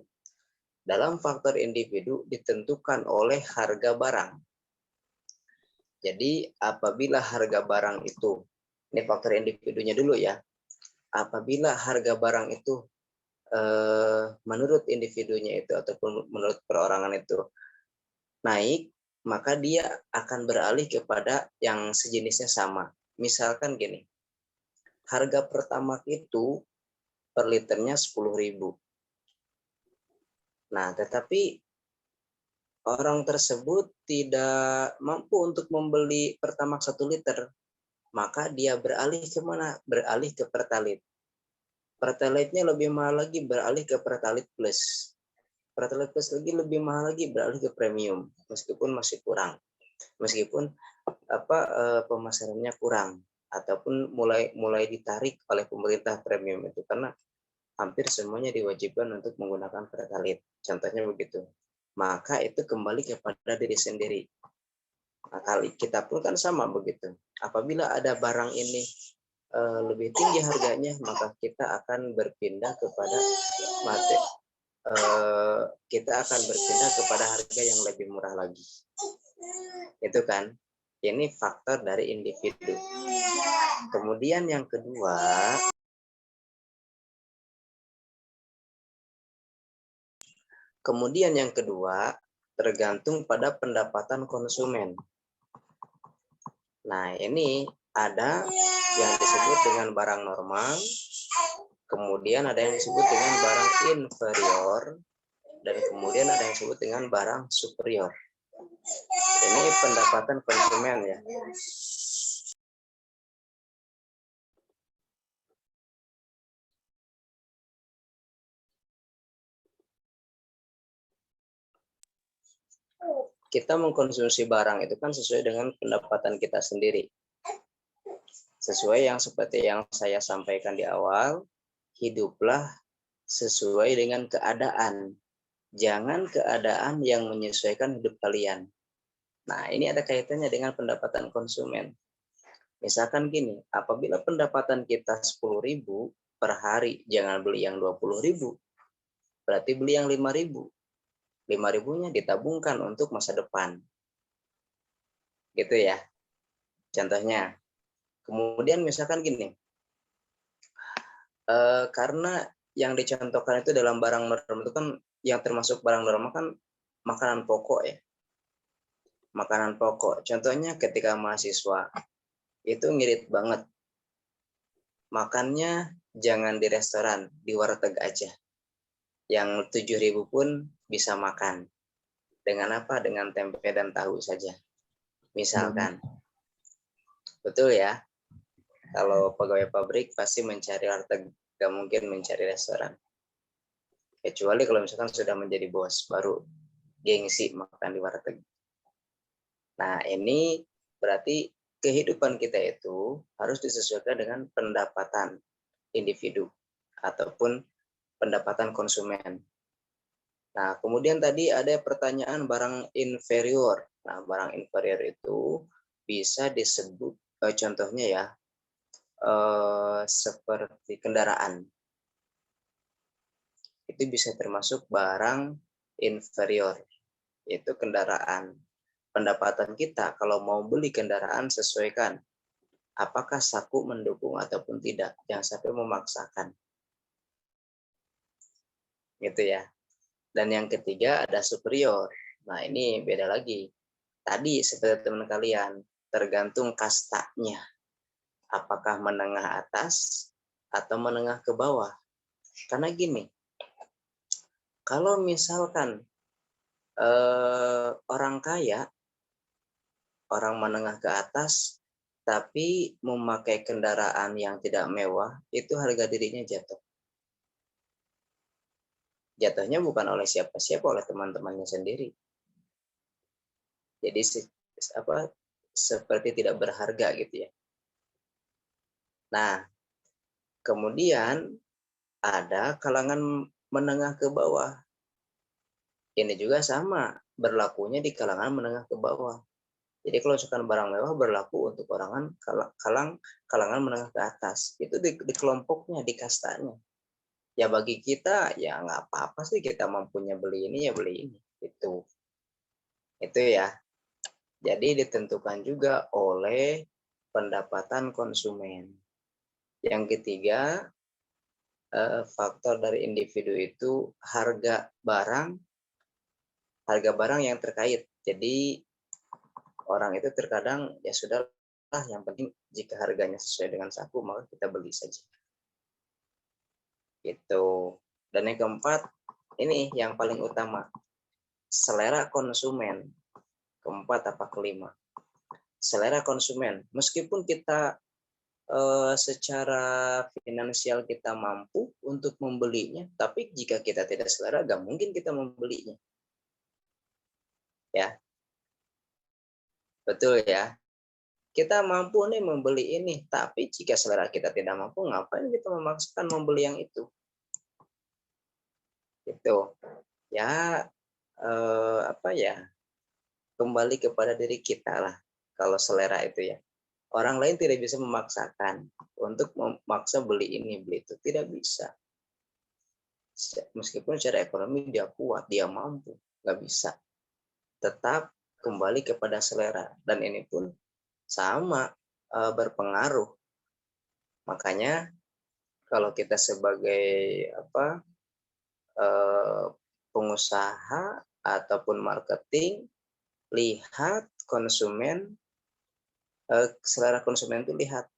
Dalam faktor individu ditentukan oleh harga barang. Jadi apabila harga barang itu, ini faktor individunya dulu ya. Apabila harga barang itu menurut individunya itu ataupun menurut perorangan itu naik, maka dia akan beralih kepada yang sejenisnya sama. Misalkan gini, harga Pertamax itu per liternya 10.000. Nah, tetapi orang tersebut tidak mampu untuk membeli Pertamax 1 liter, maka dia beralih ke mana? Beralih ke Pertalite. Pertalite-nya lebih mahal lagi, beralih ke Pertalite Plus. Pertalite Plus lagi lebih mahal lagi, beralih ke premium, meskipun masih kurang, meskipun pemasarannya kurang, ataupun mulai ditarik oleh pemerintah premium itu karena hampir semuanya diwajibkan untuk menggunakan Pertalite. Contohnya begitu. Maka itu kembali kepada diri sendiri. Nah, kali kita pun kan sama begitu. Apabila ada barang ini lebih tinggi harganya, maka kita akan berpindah kepada harga yang lebih murah lagi. Itu kan, ini faktor dari individu. Kemudian yang kedua, tergantung pada pendapatan konsumen. Nah, ini ada yang disebut dengan barang normal, kemudian ada yang disebut dengan barang inferior, dan kemudian ada yang disebut dengan barang superior. Ini pendapatan konsumen ya. Kita mengkonsumsi barang itu kan sesuai dengan pendapatan kita sendiri. Sesuai yang seperti yang saya sampaikan di awal, hiduplah sesuai dengan keadaan. Jangan keadaan yang menyesuaikan hidup kalian. Nah, ini ada kaitannya dengan pendapatan konsumen. Misalkan gini, apabila pendapatan kita 10.000 per hari, jangan beli yang 20.000. Berarti beli yang 5.000. 5.000-nya ditabungkan untuk masa depan. Gitu ya. Contohnya. Kemudian misalkan gini. Karena yang dicontohkan itu dalam barang normal itu kan yang termasuk barang normal kan makanan pokok ya. Makanan pokok. Contohnya ketika mahasiswa itu ngirit banget. Makannya jangan di restoran, di warteg aja. Yang 7.000 pun bisa makan. Dengan apa? Dengan tempe dan tahu saja. Misalkan. Betul ya? Kalau pegawai pabrik pasti mencari warteg, gak mungkin mencari restoran. Kecuali kalau misalkan sudah menjadi bos, baru gengsi makan di warteg. Nah, ini berarti kehidupan kita itu harus disesuaikan dengan pendapatan individu ataupun pendapatan konsumen. Nah, kemudian tadi ada pertanyaan barang inferior. Nah, barang inferior itu bisa disebut, contohnya ya, seperti kendaraan. Itu bisa termasuk barang inferior, yaitu kendaraan. Pendapatan kita kalau mau beli kendaraan sesuaikan. Apakah saku mendukung ataupun tidak. Jangan sampai memaksakan. Gitu ya. Dan yang ketiga ada superior. Nah, ini beda lagi. Tadi seperti teman kalian, tergantung kastanya. Apakah menengah atas atau menengah ke bawah. Karena gini, kalau misalkan orang kaya, orang menengah ke atas, tapi memakai kendaraan yang tidak mewah, itu harga dirinya jatuh. Jatuhnya bukan oleh siapa-siapa, oleh teman-temannya sendiri. Jadi seperti tidak berharga gitu ya. Nah, kemudian ada kalangan menengah ke bawah. Ini juga sama, berlakunya di kalangan menengah ke bawah. Jadi kalau misalkan barang mewah berlaku untuk kalangan menengah ke atas. Itu di kelompoknya, di kastanya. Ya bagi kita ya nggak apa-apa sih, kita mampunya beli ini ya beli ini. Itu ya. Jadi ditentukan juga oleh pendapatan konsumen. Yang ketiga, faktor dari individu itu harga barang yang terkait. Jadi orang itu terkadang ya sudahlah, yang penting jika harganya sesuai dengan saku maka kita beli saja. Gitu. Dan yang keempat, ini yang paling utama, selera konsumen. Keempat apa kelima? Selera konsumen. Meskipun kita secara finansial kita mampu untuk membelinya, tapi jika kita tidak selera, gak mungkin kita membelinya. Ya, betul ya. Kita mampu nih membeli ini, tapi jika selera kita tidak mampu, ngapain kita memaksakan membeli yang itu? Gitu. Ya, kembali kepada diri kita lah. Kalau selera itu ya. Orang lain tidak bisa memaksakan untuk memaksa beli ini, beli itu. Tidak bisa. Meskipun secara ekonomi dia kuat, dia mampu. Nggak bisa. Tetap kembali kepada selera. Dan ini pun sama berpengaruh. Makanya kalau kita sebagai pengusaha ataupun marketing, lihat konsumen, selera konsumen itu lihat.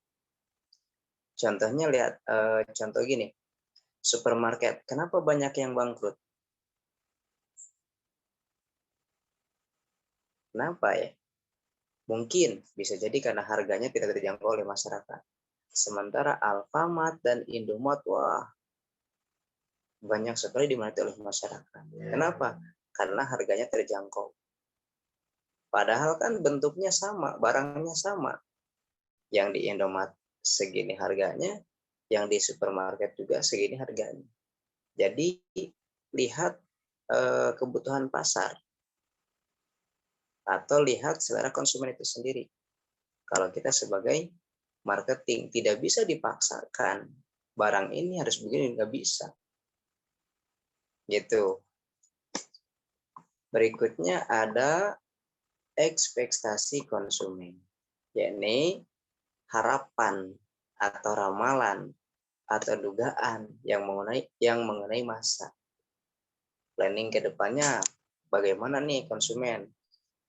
Contohnya contoh gini, supermarket. Kenapa banyak yang bangkrut? Kenapa ya? Mungkin bisa jadi karena harganya tidak terjangkau oleh masyarakat. Sementara Alfamart dan Indomart, wah, banyak sekali diminati oleh masyarakat. Kenapa? Karena harganya terjangkau. Padahal kan bentuknya sama, barangnya sama. Yang di Indomart segini harganya, yang di supermarket juga segini harganya. Jadi lihat kebutuhan pasar atau lihat selera konsumen itu sendiri. Kalau kita sebagai marketing tidak bisa dipaksakan barang ini harus begini, nggak bisa. Gitu. Berikutnya ada ekspektasi konsumen, yakni harapan atau ramalan atau dugaan yang mengenai masa. Planning ke depannya bagaimana nih konsumen?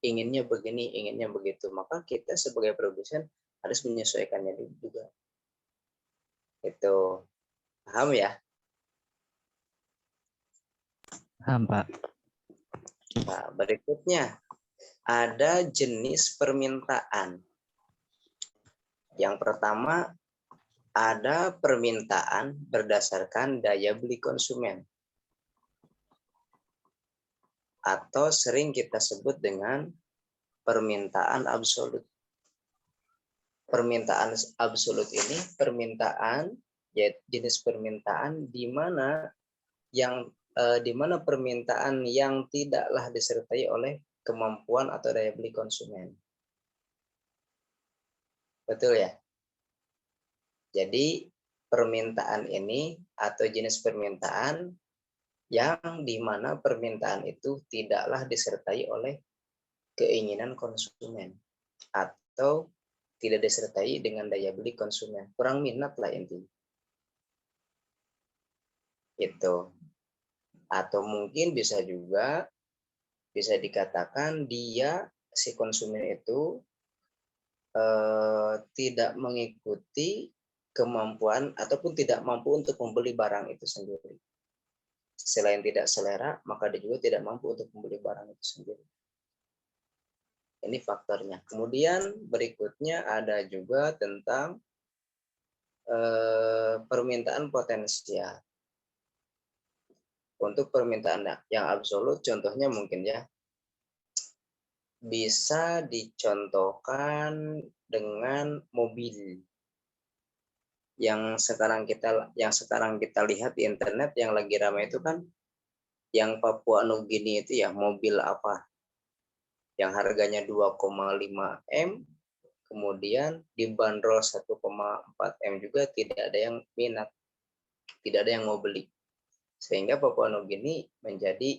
Inginnya begini, inginnya begitu. Maka kita sebagai produsen harus menyesuaikannya juga. Itu. Paham ya? Paham, Pak. Nah, berikutnya ada jenis permintaan. Yang pertama, ada permintaan berdasarkan daya beli konsumen. Atau sering kita sebut dengan permintaan absolut. Permintaan absolut ini jenis permintaan di mana permintaan yang tidaklah disertai oleh kemampuan atau daya beli konsumen. Betul ya? Jadi permintaan ini atau jenis permintaan yang di mana permintaan itu tidaklah disertai oleh keinginan konsumen atau tidak disertai dengan daya beli konsumen. Kurang minat lah intinya. Itu. Atau mungkin bisa dikatakan si konsumen itu tidak mengikuti kemampuan ataupun tidak mampu untuk membeli barang itu sendiri. Selain tidak selera, maka dia juga tidak mampu untuk membeli barang itu sendiri. Ini faktornya. Kemudian berikutnya ada juga tentang permintaan potensial. Untuk permintaan yang absolut, contohnya mungkin ya, bisa dicontohkan dengan mobil yang sekarang kita lihat di internet yang lagi ramai itu kan yang Papua Nugini itu ya, mobil apa yang harganya 2,5 M kemudian dibanderol 1,4 M juga tidak ada yang minat, tidak ada yang mau beli, sehingga Papua Nugini menjadi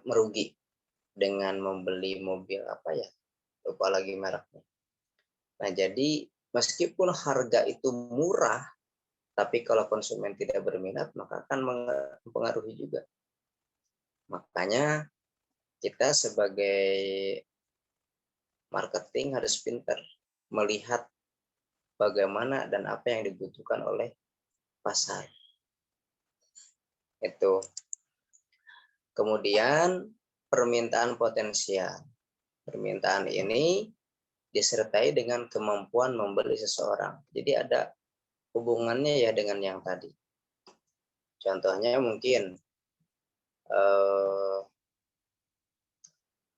merugi dengan membeli mobil apa ya, lupa lagi mereknya. Nah, jadi meskipun harga itu murah, tapi kalau konsumen tidak berminat, maka akan mempengaruhi juga. Makanya kita sebagai marketing harus pintar melihat bagaimana dan apa yang dibutuhkan oleh pasar. Itu. Kemudian permintaan potensial. Permintaan ini disertai dengan kemampuan membeli seseorang. Jadi ada hubungannya ya dengan yang tadi. Contohnya mungkin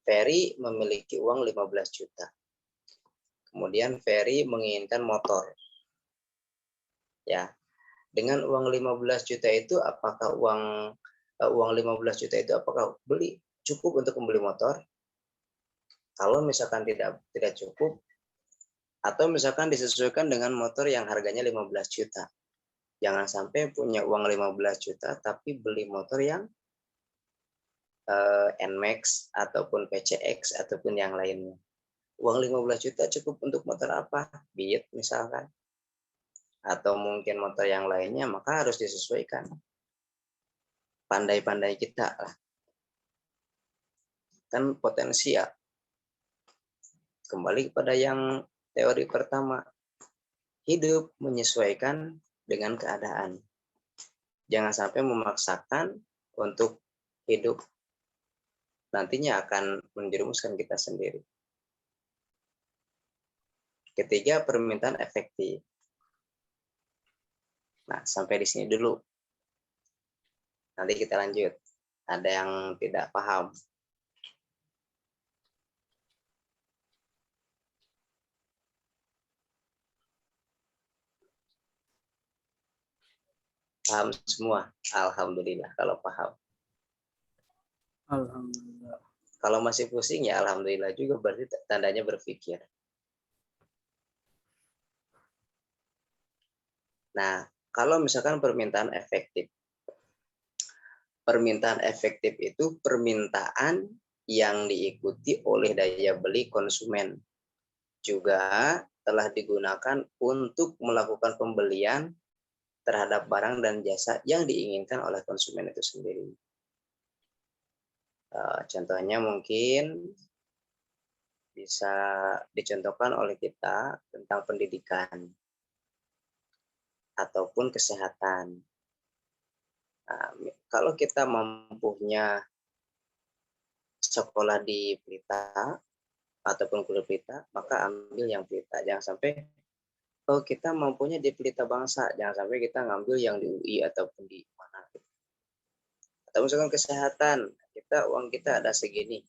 Ferry memiliki uang 15 juta. Kemudian Ferry menginginkan motor. Ya. Dengan uang 15 juta itu apakah uang 15 juta itu apakah cukup untuk membeli motor? Kalau misalkan tidak cukup, atau misalkan disesuaikan dengan motor yang harganya 15 juta. Jangan sampai punya uang 15 juta tapi beli motor yang NMAX ataupun PCX ataupun yang lainnya. Uang 15 juta cukup untuk motor apa? Beat misalkan. Atau mungkin motor yang lainnya, maka harus disesuaikan. Pandai-pandai kita lah. Kan potensial. Kembali kepada yang teori pertama. Hidup menyesuaikan dengan keadaan. Jangan sampai memaksakan untuk hidup nantinya akan menjerumuskan kita sendiri. Ketiga, permintaan efektif. Nah, sampai di sini dulu. Nanti kita lanjut. Ada yang tidak paham? Paham semua? Alhamdulillah kalau paham. Alhamdulillah. Kalau masih pusing ya alhamdulillah juga, berarti tandanya berpikir. Nah, kalau misalkan permintaan efektif. Permintaan efektif itu permintaan yang diikuti oleh daya beli konsumen. Juga telah digunakan untuk melakukan pembelian terhadap barang dan jasa yang diinginkan oleh konsumen itu sendiri. Contohnya mungkin bisa dicontohkan oleh kita tentang pendidikan ataupun kesehatan. Nah, kalau kita mampunya sekolah di Pelita ataupun kuliah Pelita, maka ambil yang Pelita. Jangan sampai kita mampunya di Pelita Bangsa, jangan sampai kita ngambil yang di UI ataupun di mana. Atau misalkan kesehatan, uang kita ada segini.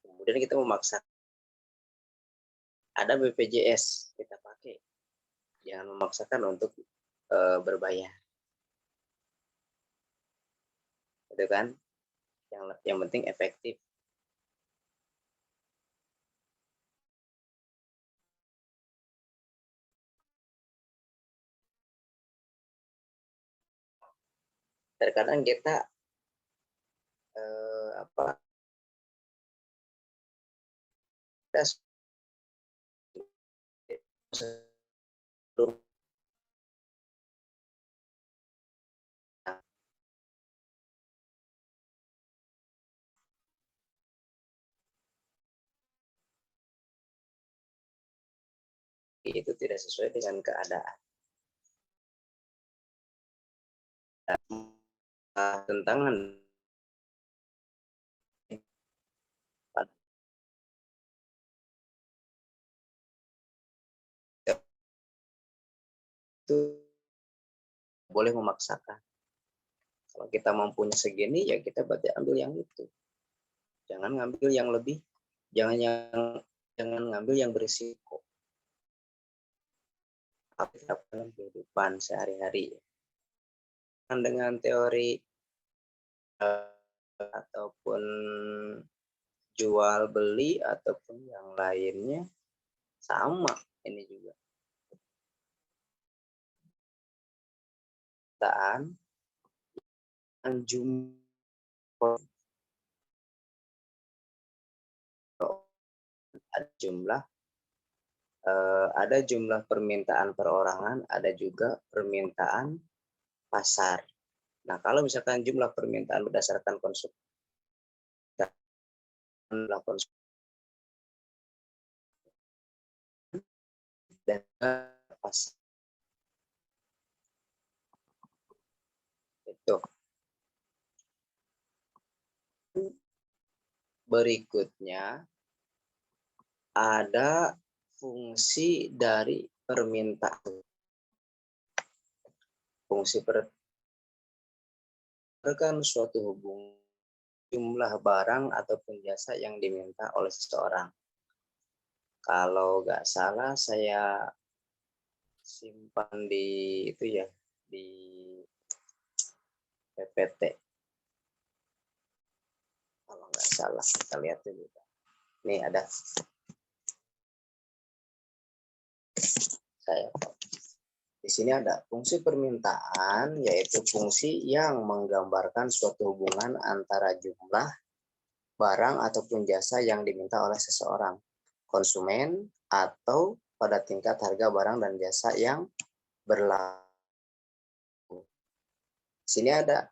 Kemudian kita memaksa. Ada BPJS, kita pakai. Jangan memaksakan untuk berbayar. Itu kan? Yang penting efektif. Terkadang kita itu tidak sesuai dengan keadaan. Tentangan itu boleh memaksakan. Kalau kita mampunya segini, ya kita berarti ambil yang itu. Jangan ngambil yang lebih, jangan ngambil yang berisiko. Apa dalam kehidupan sehari-hari. Dengan teori ataupun jual beli ataupun yang lainnya sama ini juga. Ada jumlah permintaan perorangan, ada juga permintaan pasar. Nah, kalau misalkan jumlah permintaan berdasarkan konsumsi dan pasar itu. Berikutnya ada fungsi dari permintaan. Fungsi berdasarkan suatu hubungan jumlah barang ataupun jasa yang diminta oleh seseorang. Kalau nggak salah saya simpan di itu ya, di PPT. Kalau nggak salah kita lihat dulu. Nih ada. Di sini ada fungsi permintaan, yaitu fungsi yang menggambarkan suatu hubungan antara jumlah barang ataupun jasa yang diminta oleh seseorang, konsumen, atau pada tingkat harga barang dan jasa yang berlaku. Di sini ada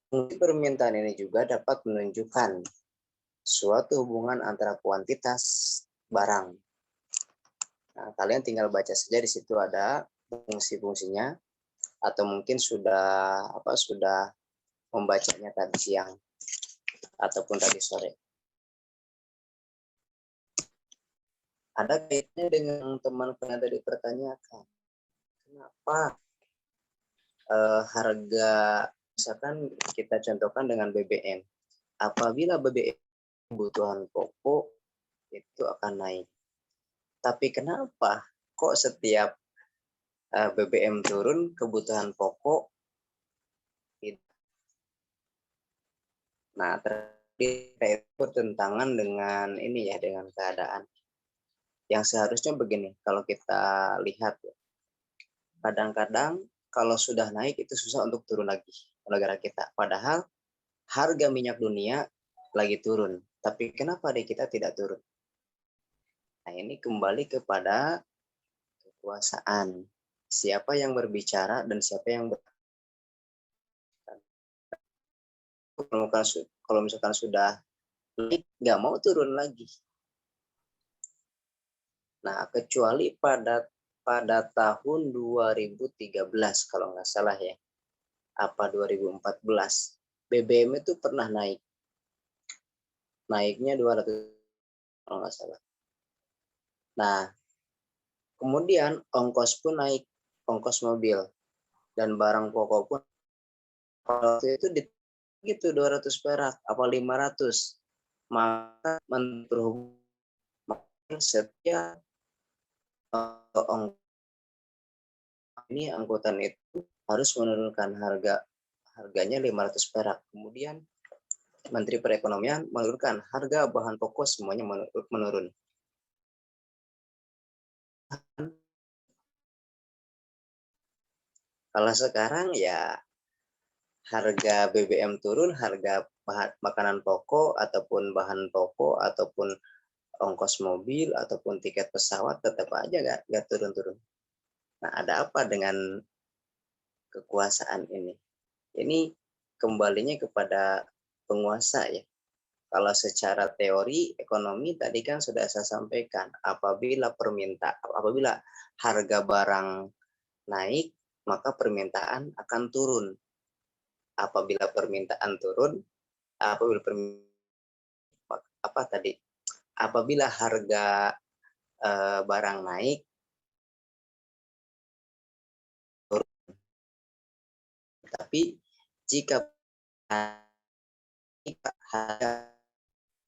fungsi permintaan ini juga dapat menunjukkan suatu hubungan antara kuantitas barang. Nah, kalian tinggal baca saja, di situ ada fungsi-fungsinya, atau mungkin sudah membacanya tadi siang ataupun tadi sore. Ada kaitannya dengan teman-teman yang tadi pertanyakan, kenapa harga, misalkan kita contohkan dengan BBM, apabila BBM kebutuhan pokok itu akan naik. Tapi kenapa kok setiap BBM turun kebutuhan pokok tidak? Nah, terkait bertentangan dengan ini ya, dengan keadaan. Yang seharusnya begini, kalau kita lihat ya, kadang-kadang kalau sudah naik itu susah untuk turun lagi negara kita. Padahal harga minyak dunia lagi turun. Tapi kenapa di kita tidak turun? Nah, ini kembali kepada kekuasaan. Siapa yang berbicara dan siapa yang kalau misalkan sudah naik, nggak mau turun lagi. Nah, kecuali pada tahun 2013 kalau nggak salah ya, apa 2014, BBM itu pernah naik. Naiknya 200 kalau nggak salah. Nah, kemudian ongkos pun naik, ongkos mobil dan barang pokok pun waktu itu gitu 200 perak apa 500. Maka Menteri setiap ini angkutan itu harus menurunkan harganya 500 perak. Kemudian Menteri Perekonomian menurunkan harga bahan pokok semuanya menurun. Kalau sekarang ya harga BBM turun, harga makanan pokok ataupun bahan pokok ataupun ongkos mobil ataupun tiket pesawat tetap aja nggak turun-turun. Nah, ada apa dengan kekuasaan ini? Ini kembalinya kepada penguasa ya. Kalau secara teori ekonomi tadi kan sudah saya sampaikan, apabila harga barang naik, maka permintaan akan turun. Apabila permintaan turun, apabila harga barang naik, turun. Tapi jika harga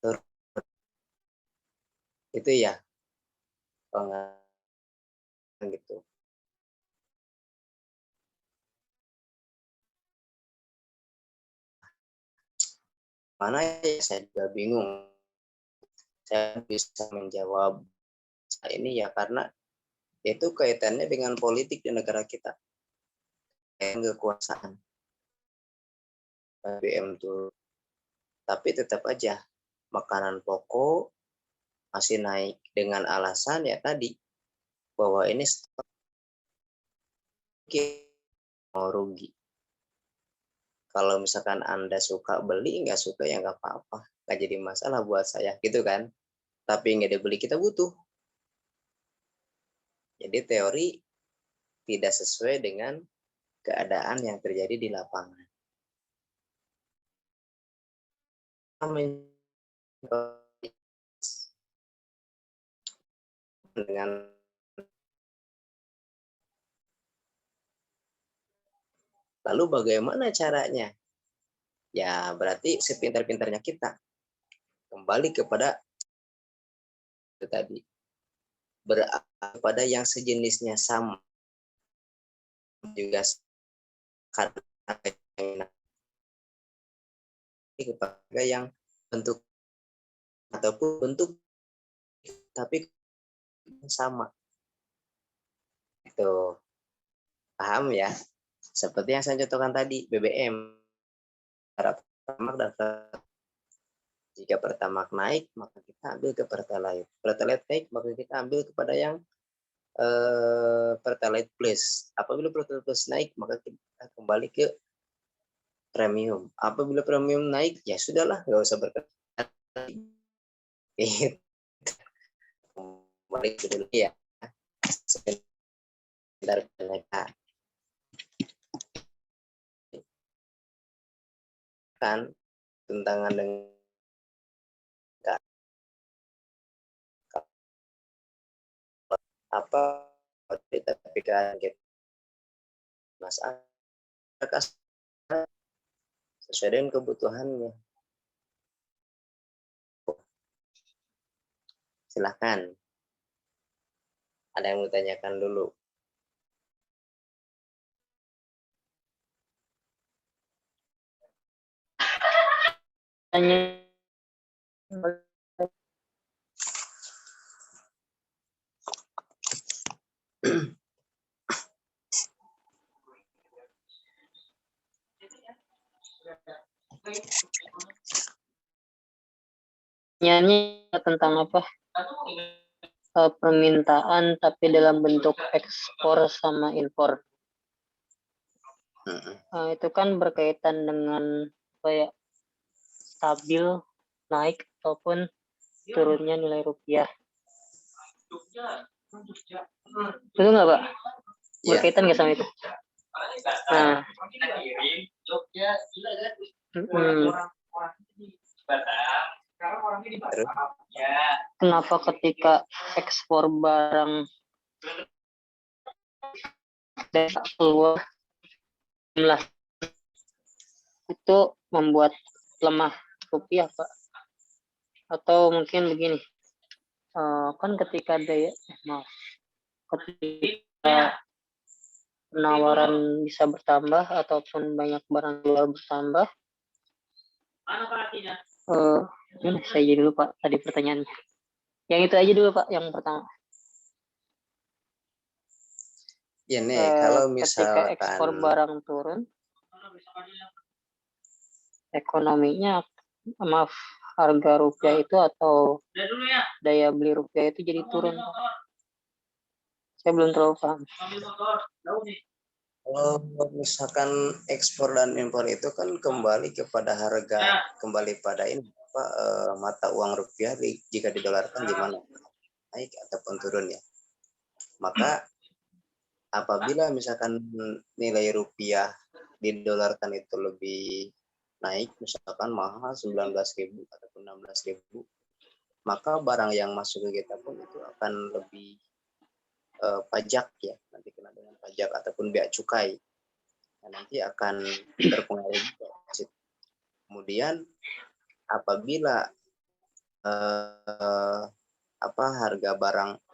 turun, itu ya gitu. Mana ya, saya juga bingung. Saya bisa menjawab ini ya karena itu kaitannya dengan politik di negara kita. Kekuasaan BBM tuh. Tapi tetap aja makanan pokok masih naik dengan alasan ya tadi bahwa ini mau rugi. Kalau misalkan Anda suka beli, nggak suka ya nggak apa-apa. Nggak jadi masalah buat saya, gitu kan. Tapi nggak dibeli kita butuh. Jadi teori tidak sesuai dengan keadaan yang terjadi di lapangan. Dengan lalu bagaimana caranya? Ya berarti sepintar-pintarnya kita kembali kepada itu tadi, pada yang sejenisnya sama juga kepada yang bentuk ataupun bentuk tapi sama. Itu paham ya? Seperti yang saya contohkan tadi, BBM. Jika Pertamax naik, maka kita ambil ke Pertalite. Pertalite naik, maka kita ambil kepada yang Pertalite Plus. Apabila Pertalite Plus naik, maka kita kembali ke premium. Apabila premium naik, ya sudahlah, nggak usah berkata. Kembali ke dulu ya. Sebentar. kan tentangan dengan apa tapi kan kita masyarakat sesuai dengan kebutuhannya. Silahkan. Ada yang mau tanyakan dulu? Tanya. Pertanyaannya tentang apa? Permintaan tapi dalam bentuk ekspor sama impor. Itu kan berkaitan dengan kayak stabil, naik ataupun turunnya nilai rupiah. Betul nggak, Pak? Berkaitan nggak sama itu? Nah, kenapa ketika ekspor barang dari keluar jumlah itu membuat lemah rupiah, Pak? Atau mungkin begini, kan ketika ketika penawaran bisa bertambah ataupun banyak barang jual bertambah, saya jadi dulu Pak tadi pertanyaannya. Yang itu aja dulu Pak, yang pertama. Ya nih, kalau Ketika misalkan ekspor barang turun, ekonominya, maaf, harga rupiah itu atau daya beli rupiah itu jadi turun. Saya belum terlalu paham. kalau misalkan ekspor dan impor itu kan kembali kepada harga, kembali pada ini mata uang rupiah jika didolarkan gimana, naik ataupun turun ya. Maka apabila misalkan nilai rupiah didolarkan itu lebih naik, misalkan mahal 19.000 ataupun 16.000, maka barang yang masuk ke kita pun itu akan lebih pajak ya, nanti kena dengan pajak ataupun bea cukai. Nah, nanti akan berpengaruh juga. Kemudian apabila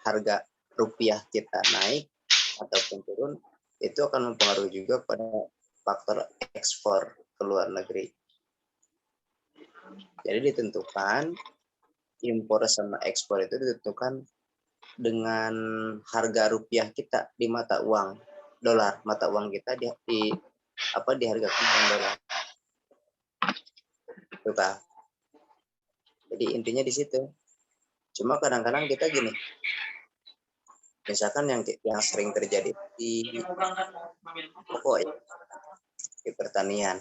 harga rupiah kita naik ataupun turun, itu akan mempengaruhi juga pada faktor ekspor ke luar negeri. Jadi ditentukan impor sama ekspor itu ditentukan dengan harga rupiah kita di mata uang dolar, mata uang kita dihargakan dengan dolar. Itu Kak. Jadi intinya di situ. Cuma kadang-kadang kita gini, misalkan yang sering terjadi di pertanian,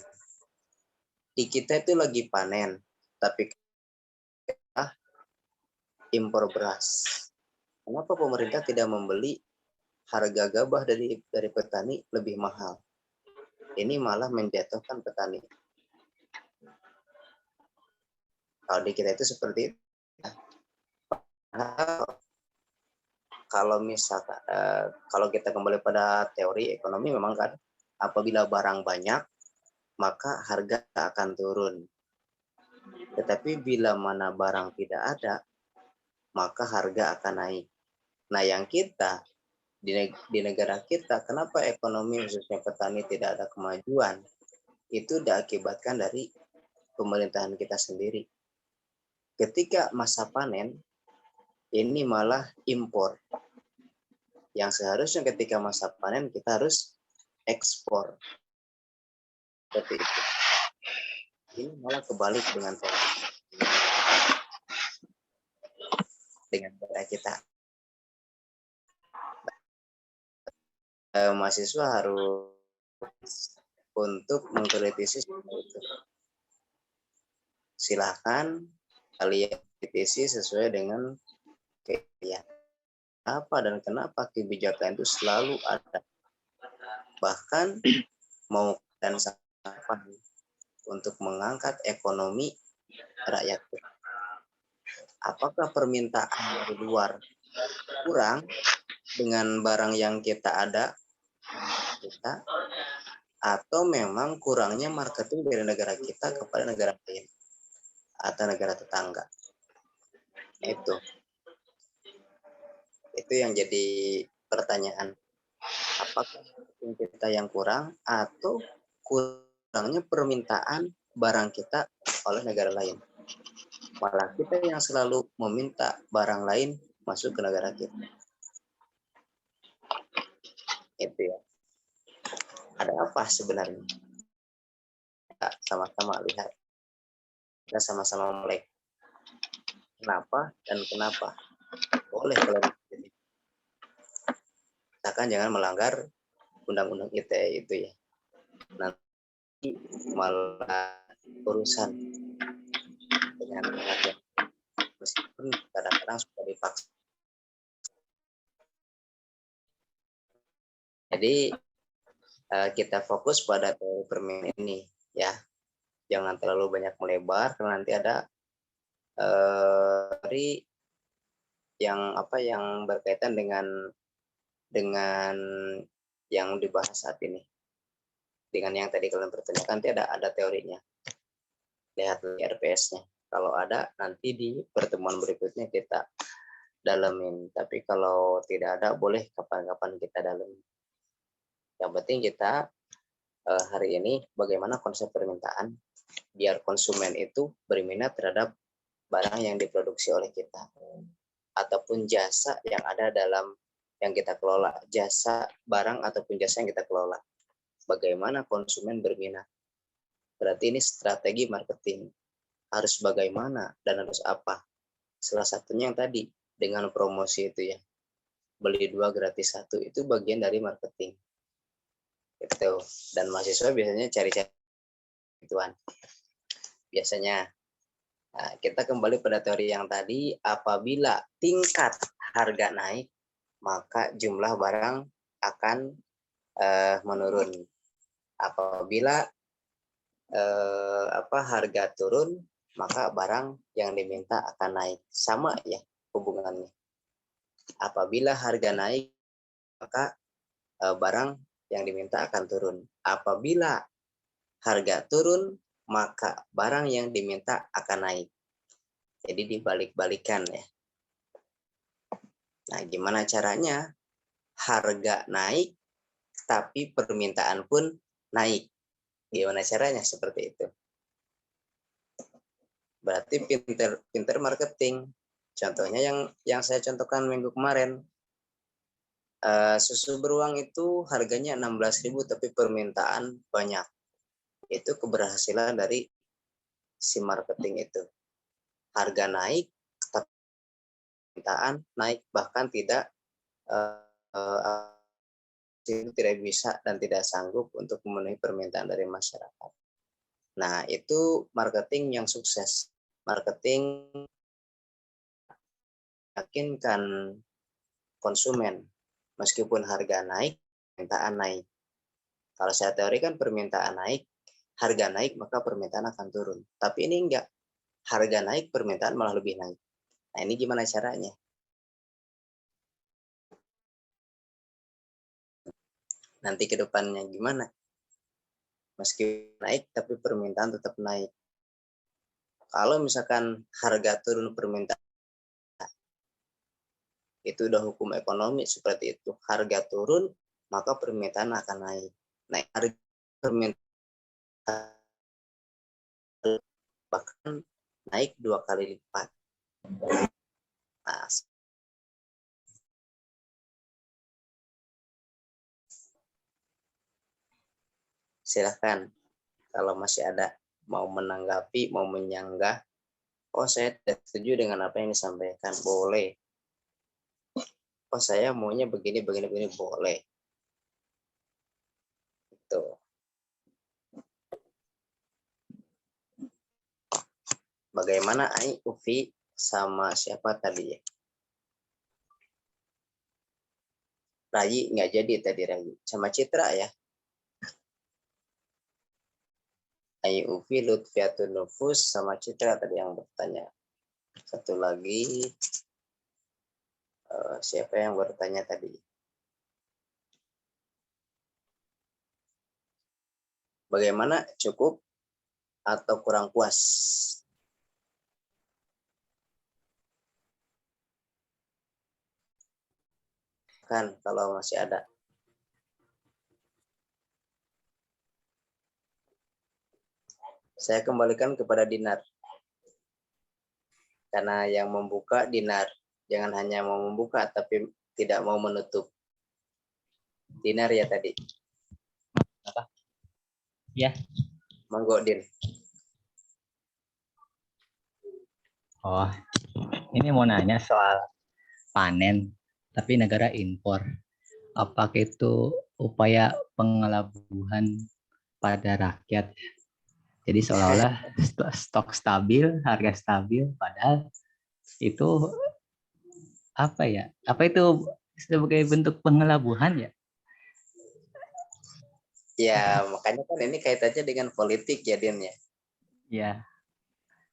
di kita itu lagi panen, tapi impor beras. Kenapa pemerintah tidak membeli harga gabah dari petani lebih mahal? Ini malah menjatuhkan petani. Kalau di kita itu seperti itu. Kalau misalkan kalau kita kembali pada teori ekonomi, memang kan apabila barang banyak maka harga akan turun. Tetapi bila mana barang tidak ada, maka harga akan naik. Nah, yang kita di negara kita, kenapa ekonomi khususnya petani tidak ada kemajuan? Itu diakibatkan dari pemerintahan kita sendiri. Ketika masa panen, ini malah impor. Yang seharusnya ketika masa panen kita harus ekspor. Seperti itu. Ini malah kebalik dengan kita. Mahasiswa harus untuk mengkritisi itu. Silakan kalian kritisi sesuai dengan apa dan kenapa kebijakan itu selalu ada. Bahkan mau dan apa, untuk mengangkat ekonomi rakyat. Apakah permintaan dari luar kurang dengan barang yang kita ada, atau memang kurangnya marketing dari negara kita kepada negara lain atau negara tetangga? Itu yang jadi pertanyaan. Apakah kita yang kurang atau kurangnya permintaan barang kita oleh negara lain? Malah kita yang selalu meminta barang lain masuk ke negara kita. Itu ya. Ada apa sebenarnya? Kita sama-sama lihat. Kita sama-sama melek. Kenapa dan kenapa? Boleh kalau misalkan jangan melanggar undang-undang ITE itu ya. Nanti malah urusan dengan rakyat. Meskipun kadang-kadang sudah dipaksa. Jadi kita fokus pada teori permainan ini ya. Jangan terlalu banyak melebar karena nanti ada teori yang berkaitan dengan yang dibahas saat ini. Dengan yang tadi kalian pertanyakan, nanti ada teorinya. Lihat RPS-nya. Kalau ada, nanti di pertemuan berikutnya kita dalemin. Tapi kalau tidak ada, boleh kapan-kapan kita dalemin. Yang penting kita hari ini bagaimana konsep permintaan biar konsumen itu berminat terhadap barang yang diproduksi oleh kita ataupun jasa yang ada dalam yang kita kelola, jasa barang ataupun jasa yang kita kelola. Bagaimana konsumen berminat? Berarti ini strategi marketing. Harus bagaimana dan harus apa? Salah satunya yang tadi dengan promosi itu ya. Beli 2 gratis 1 itu bagian dari marketing. Gitu. Dan mahasiswa biasanya cari-cari gituan. Biasanya. Nah, kita kembali pada teori yang tadi, apabila tingkat harga naik, maka jumlah barang akan menurun. Apabila harga turun, maka barang yang diminta akan naik. Sama ya hubungannya. Apabila harga naik, maka barang yang diminta akan turun. Apabila harga turun, maka barang yang diminta akan naik. Jadi dibalik-balikan ya. Nah, gimana caranya? Harga naik, tapi permintaan pun naik. Gimana caranya? Seperti itu. Berarti pinter marketing. Contohnya yang saya contohkan minggu kemarin. Susu beruang itu harganya 16.000 tapi permintaan banyak. Itu keberhasilan dari si marketing itu. Harga naik, tapi permintaan naik, bahkan tidak bisa dan tidak sanggup untuk memenuhi permintaan dari masyarakat. Nah, itu marketing yang sukses. Marketing meyakinkan konsumen, meskipun harga naik, permintaan naik. Kalau saya teorikan permintaan naik, harga naik, maka permintaan akan turun. Tapi ini enggak. Harga naik, permintaan malah lebih naik. Nah, ini gimana caranya? Nanti ke depannya gimana? Meski naik, tapi permintaan tetap naik. Kalau misalkan harga turun, permintaan itu udah hukum ekonomi seperti itu. Harga turun, maka permintaan akan naik. Naik harga permintaan bahkan naik 2 kali lipat. Nah, silahkan kalau masih ada mau menanggapi, mau menyanggah. Oh, saya tidak setuju dengan apa yang disampaikan, boleh. Oh, saya maunya begini, boleh. Itu. Bagaimana Ai, Ufi, sama siapa tadi ya? Rayi nggak jadi tadi Rayi. Sama Citra ya. Ayu Ufi, Lutfiatun Nufus, sama Citra tadi yang bertanya. Satu lagi, siapa yang bertanya tadi? Bagaimana, cukup atau kurang puas? Kan kalau masih ada. Saya kembalikan kepada Dinar. Karena yang membuka Dinar. Jangan hanya mau membuka tapi tidak mau menutup. Dinar ya tadi. Apa? Ya. Monggo Din. Oh, ini mau nanya soal panen, tapi negara impor. Apakah itu upaya pengelabuhan pada rakyat? Jadi seolah-olah stok stabil, harga stabil, padahal itu apa ya? Apa itu sebagai bentuk pengelabuhan ya? Ya, makanya kan ini kaitannya dengan politik ya, Din ya. Ya.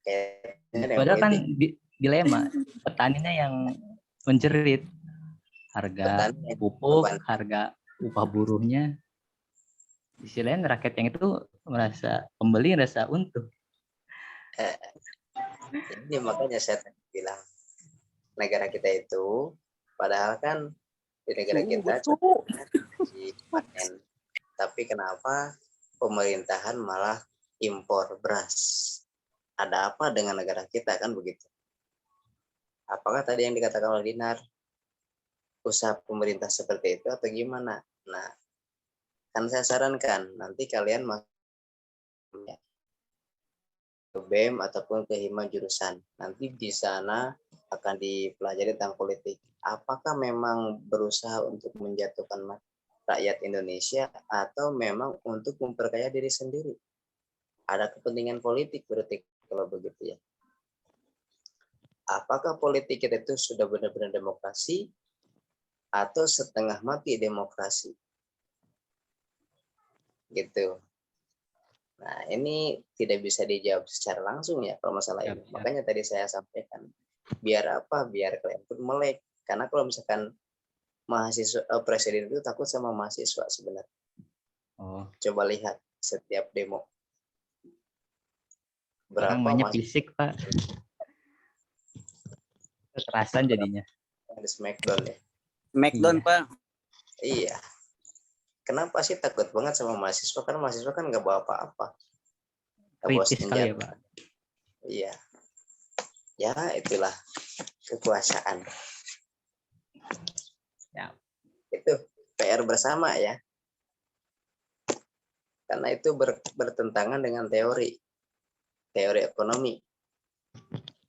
Kaitannya dengan Padahal kan politik. dilema, petaninya yang menjerit, harga pupuk, harga upah buruhnya. Di sisi lain rakyat yang itu merasa pembeli merasa untung. Ini makanya saya tadi bilang negara kita itu, padahal kan di negara kita di panen, tapi kenapa pemerintahan malah impor beras? Ada apa dengan negara kita kan begitu? Apakah tadi yang dikatakan oleh Dinar usaha pemerintah seperti itu atau gimana? Nah, kan saya sarankan nanti kalian ke BEM ataupun ke hima jurusan. Nanti di sana akan dipelajari tentang politik. Apakah memang berusaha untuk menjatuhkan rakyat Indonesia atau memang untuk memperkaya diri sendiri? Ada kepentingan politik berarti kalau begitu ya. Apakah politik kita itu sudah benar-benar demokrasi atau setengah mati demokrasi? Gitu. Nah, ini tidak bisa dijawab secara langsung ya kalau masalah ini. Makanya tadi saya sampaikan, biar apa? Biar kalian pun melek. Karena kalau misalkan mahasiswa presiden itu takut sama mahasiswa sebenarnya. Oh. Coba lihat setiap demo. Berapa banyak fisik, Pak. Kekerasan jadinya. Ada Smackdown ya. Smackdown, Iya. Pak. Iya. Kenapa sih takut banget sama mahasiswa? Kan mahasiswa kan nggak bawa apa-apa. Kritis sekali ya, Pak. Iya. Ya, itulah kekuasaan. Ya. Itu PR bersama ya. Karena itu bertentangan dengan teori ekonomi.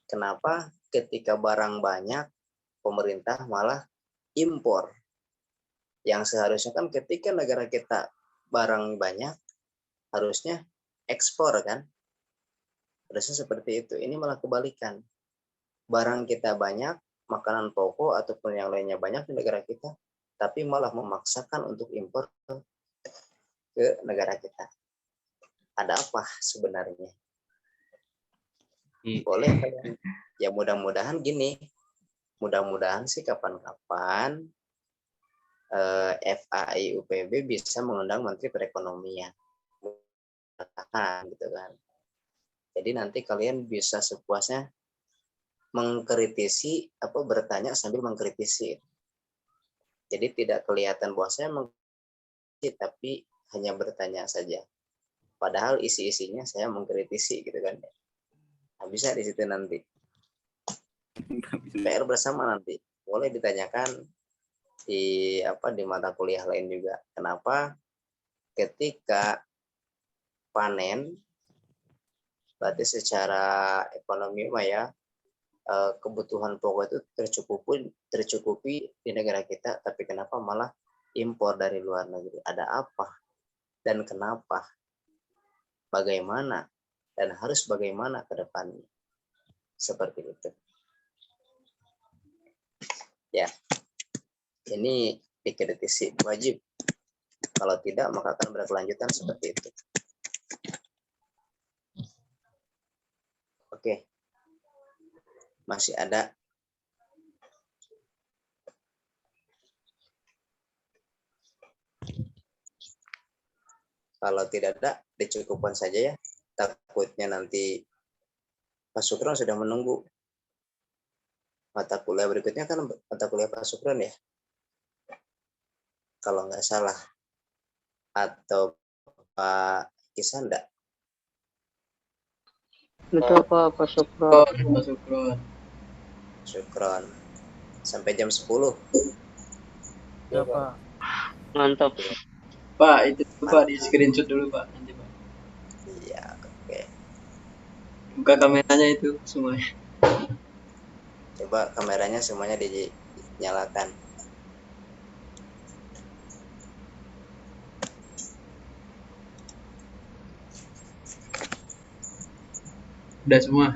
Kenapa ketika barang banyak, pemerintah malah impor? Yang seharusnya kan ketika negara kita barang banyak, harusnya ekspor kan? Harusnya seperti itu. Ini malah kebalikan. Barang kita banyak, makanan pokok ataupun yang lainnya banyak di negara kita, tapi malah memaksakan untuk impor ke negara kita. Ada apa sebenarnya? Boleh kalian. Ya mudah-mudahan gini. Mudah-mudahan sih kapan-kapan FAI UPB bisa mengundang Menteri Perekonomian, gitu kan. Jadi nanti kalian bisa sepuasnya mengkritisi bertanya sambil mengkritisi. Jadi tidak kelihatan bahwa saya mengkritisi tapi hanya bertanya saja. Padahal isi-isinya saya mengkritisi gitu kan. Nah, bisa di situ nanti. PR bersama nanti boleh ditanyakan di mata kuliah lain juga. Kenapa ketika panen berarti secara ekonomi kebutuhan pokok itu tercukupi di negara kita, tapi kenapa malah impor dari luar negeri? Ada apa dan kenapa? Bagaimana dan harus bagaimana ke depannya? Seperti itu. Ya. Ini dikritisi wajib. Kalau tidak maka akan berkelanjutan seperti itu. Oke. Masih ada? Kalau tidak ada, dicukupkan saja ya. Takutnya nanti Pak Sukron sudah menunggu. Mata kuliah berikutnya kan mata kuliah Pak Sukron ya. Kalau nggak salah. Atau Pak Kisanda. Betul Pak Sukron. Pak Sukron. Sukron. Sampai jam 10. Ya, Pak. Mantap. Pak, itu Pak di screenshot dulu Pak. Nanti Pak. Iya, oke. Buka kameranya itu semuanya. Coba kameranya semuanya dinyalakan. Udah semua.